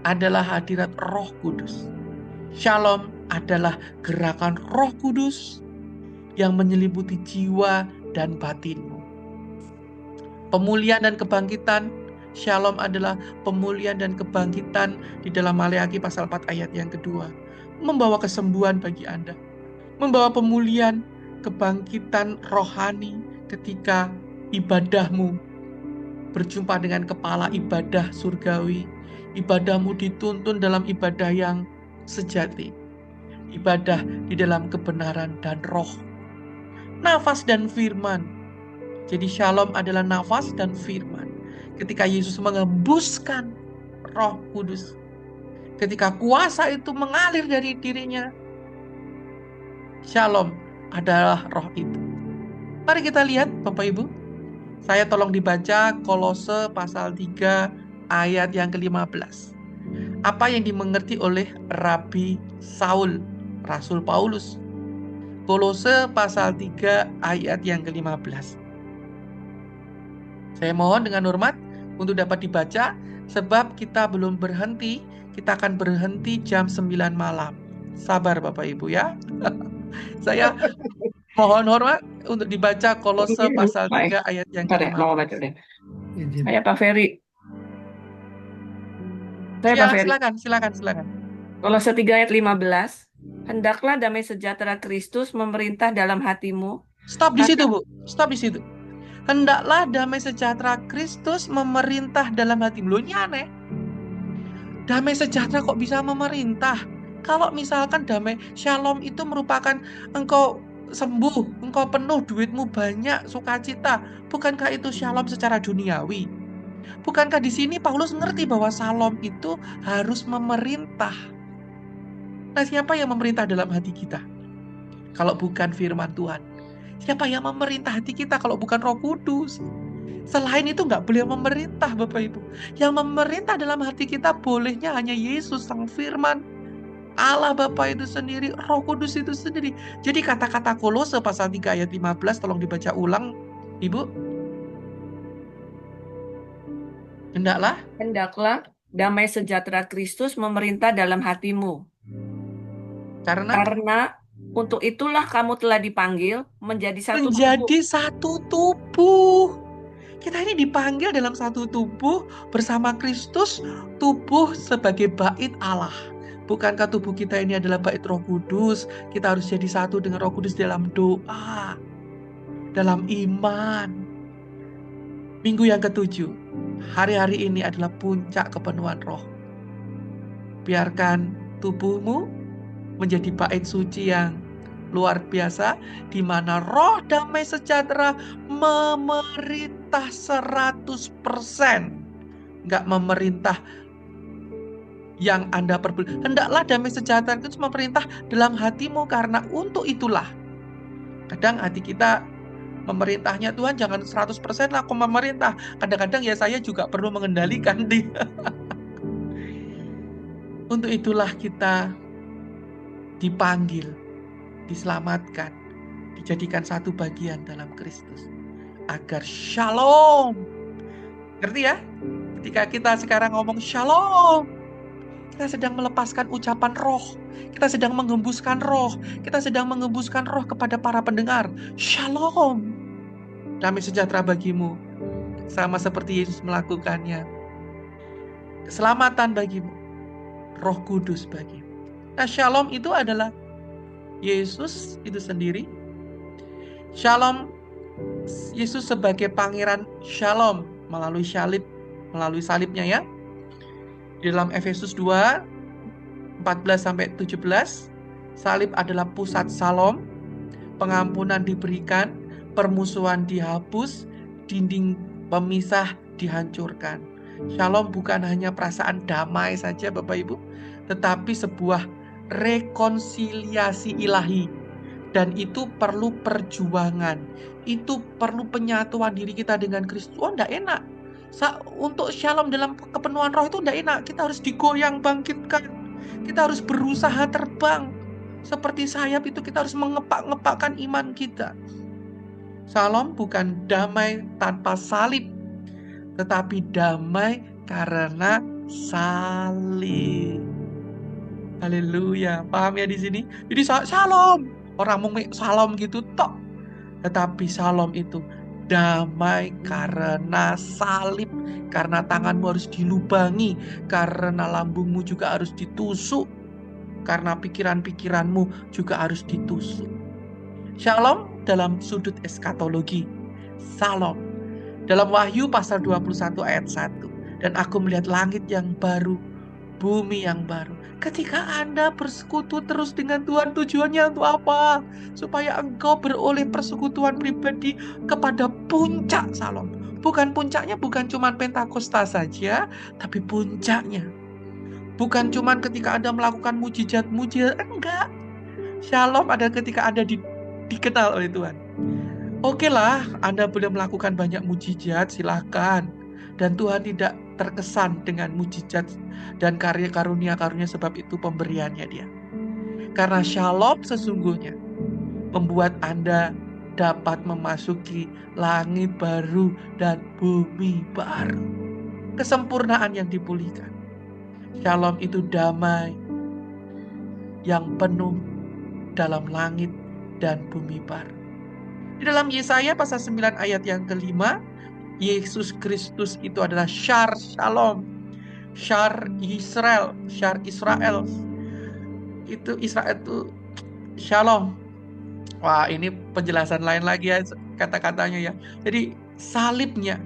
adalah hadirat Roh Kudus. Shalom adalah gerakan Roh Kudus yang menyelimuti jiwa dan batinmu. Pemulihan dan kebangkitan, shalom adalah pemulihan dan kebangkitan di dalam Maleakhi pasal 4 ayat yang kedua. Membawa kesembuhan bagi Anda. Membawa pemulihan, kebangkitan rohani ketika ibadahmu berjumpa dengan kepala ibadah surgawi. Ibadahmu dituntun dalam ibadah yang sejati. Ibadah di dalam kebenaran dan roh. Nafas dan firman. Jadi shalom adalah nafas dan firman. Ketika Yesus mengembuskan Roh Kudus, ketika kuasa itu mengalir dari dirinya, shalom adalah roh itu. Mari kita lihat Bapak Ibu. Saya tolong dibaca Kolose pasal 3 ayat yang ke-15. Apa yang dimengerti oleh Rabi Saul, Rasul Paulus. Kolose pasal 3 ayat yang ke-15. Saya mohon dengan hormat untuk dapat dibaca, sebab kita belum berhenti. Kita akan berhenti jam 9 malam. Sabar Bapak Ibu ya. Saya mohon hormat untuk dibaca Kolose pasal 3 ayat yang ke-15. Saya Pak Ferry. Silakan. Kolose 3 ayat 15. Hendaklah damai sejahtera Kristus memerintah dalam hatimu. Stop di situ, Bu. Stop di situ. Hendaklah damai sejahtera Kristus memerintah dalam hatimu. Loh, ini aneh. Damai sejahtera kok bisa memerintah? Kalau misalkan damai shalom itu merupakan engkau sembuh, engkau penuh, duitmu banyak, sukacita, bukankah itu shalom secara duniawi? Bukankah di sini Paulus ngerti bahwa shalom itu harus memerintah? Nah, siapa yang memerintah dalam hati kita? Kalau bukan firman Tuhan. Siapa yang memerintah hati kita kalau bukan Roh Kudus? Selain itu nggak boleh memerintah, Bapak Ibu. Yang memerintah dalam hati kita bolehnya hanya Yesus, Sang Firman, Allah Bapa itu sendiri, Roh Kudus itu sendiri. Jadi kata-kata Kolose pasal 3 ayat 15 tolong dibaca ulang, Ibu. Hendaklah damai sejahtera Kristus memerintah dalam hatimu. Karena untuk itulah kamu telah dipanggil menjadi satu tubuh. Kita ini dipanggil dalam satu tubuh bersama Kristus, tubuh sebagai bait Allah. Bukankah tubuh kita ini adalah bait Roh Kudus? Kita harus jadi satu dengan Roh Kudus dalam doa, dalam iman. Minggu yang ke-7, hari-hari ini adalah puncak kepenuhan roh. Biarkan tubuhmu menjadi bait suci yang luar biasa, di mana roh damai sejahtera memerintah 100%. Nggak memerintah yang Anda perbuat. Hendaklah damai sejahtera itu memerintah dalam hatimu, karena untuk itulah. Kadang hati kita memerintahnya, Tuhan jangan 100% aku memerintah. Kadang-kadang ya saya juga perlu mengendalikan dia. Untuk itulah kita dipanggil, diselamatkan, dijadikan satu bagian dalam Kristus. Agar shalom. Ngerti ya? Ketika kita sekarang ngomong shalom, kita sedang melepaskan ucapan roh. Kita sedang menghembuskan roh. Kita sedang menghembuskan roh kepada para pendengar. Shalom. Damai sejahtera bagimu. Sama seperti Yesus melakukannya. Keselamatan bagimu. Roh Kudus bagimu. Nah, shalom itu adalah Yesus itu sendiri. Shalom, Yesus sebagai pangeran shalom melalui salibnya ya. Di dalam Efesus 2 14-17, salib adalah pusat shalom, pengampunan diberikan, permusuhan dihapus, dinding pemisah dihancurkan. Shalom bukan hanya perasaan damai saja Bapak Ibu, tetapi sebuah rekonsiliasi ilahi. Dan itu perlu perjuangan. Itu perlu penyatuan diri kita dengan Kristus. Oh, enggak enak. Untuk shalom dalam kepenuhan roh itu enggak enak. Kita harus digoyang, bangkitkan. Kita harus berusaha terbang. Seperti sayap itu kita harus mengepak-ngepakkan iman kita. Shalom bukan damai tanpa salib, tetapi damai karena salib. Haleluya. Paham ya di sini? Jadi shalom. Orang mau shalom gitu tok. Tetapi shalom itu damai karena salib. Karena tanganmu harus dilubangi. Karena lambungmu juga harus ditusuk. Karena pikiran-pikiranmu juga harus ditusuk. Shalom dalam sudut eskatologi. Shalom. Dalam Wahyu pasal 21 ayat 1. Dan aku melihat langit yang baru, bumi yang baru. Ketika Anda bersekutu terus dengan Tuhan, tujuannya untuk apa? Supaya engkau beroleh persekutuan pribadi kepada puncak shalom. Bukan puncaknya bukan cuma Pentakosta saja, tapi puncaknya. Bukan cuma ketika Anda melakukan mujizat-mujizat, enggak. Shalom ada ketika Anda dikenal oleh Tuhan. Oke lah, Anda boleh melakukan banyak mujizat, silakan. Dan Tuhan tidak terkesan dengan mujizat dan karya karunia-karunia, sebab itu pemberiannya dia. Karena shalom sesungguhnya membuat Anda dapat memasuki langit baru dan bumi baru. Kesempurnaan yang dipulihkan. Shalom itu damai yang penuh dalam langit dan bumi baru. Di dalam Yesaya pasal 9 ayat yang kelima, Yesus Kristus itu adalah Shar Shalom. Shar Israel. Itu Israel itu Shalom. Wah, ini penjelasan lain lagi ya kata-katanya ya. Jadi salibnya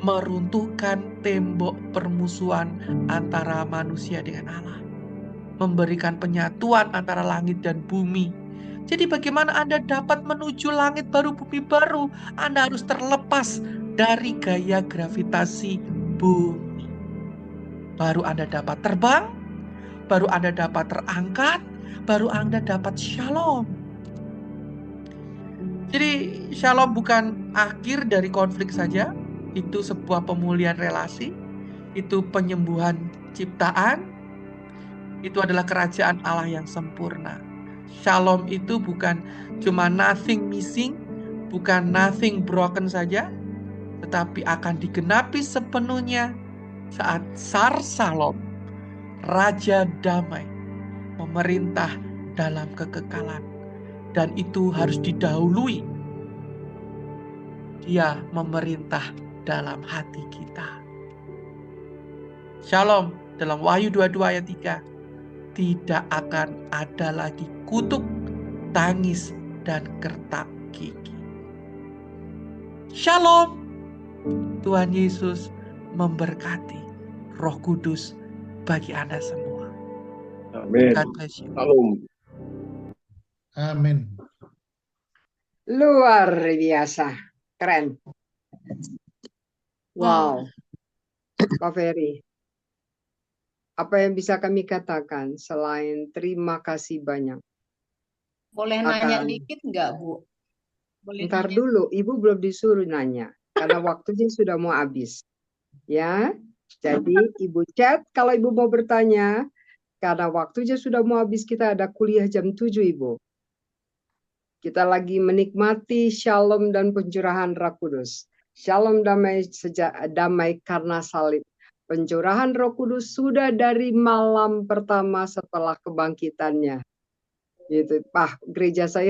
meruntuhkan tembok permusuhan antara manusia dengan Allah. memberikan penyatuan antara langit dan bumi. Jadi bagaimana Anda dapat menuju langit baru, bumi baru? Anda harus terlepas dari gaya gravitasi bumi. Baru Anda dapat terbang, baru Anda dapat terangkat, baru Anda dapat shalom. Jadi shalom bukan akhir dari konflik saja, itu sebuah pemulihan relasi, itu penyembuhan ciptaan, itu adalah kerajaan Allah yang sempurna. Shalom itu bukan cuma nothing missing, bukan nothing broken saja, tetapi akan digenapi sepenuhnya saat Sar Shalom, Raja Damai, memerintah dalam kekekalan. Dan itu harus didahului. Dia memerintah dalam hati kita. Shalom, dalam Wahyu 22 ayat 3. Tidak akan ada lagi kutuk, tangis, dan gertak gigi. Shalom. Tuhan Yesus memberkati Roh Kudus bagi Anda semua. Amin. Shalom. Amin. Luar biasa. Keren. Wow. Pak Ferry. Apa yang bisa kami katakan selain terima kasih banyak? Boleh nanya dikit nggak, Bu? Boleh Ntar nanya. dulu, Ibu belum disuruh nanya. Karena waktunya sudah mau habis. Ya, jadi Ibu chat kalau Ibu mau bertanya. Karena waktunya sudah mau habis, kita ada kuliah jam 7, Ibu. Kita lagi menikmati shalom dan pencurahan Roh Kudus. Shalom damai damai karena salib. Pencurahan Roh Kudus sudah dari malam pertama setelah kebangkitannya. Gitu. Gereja saya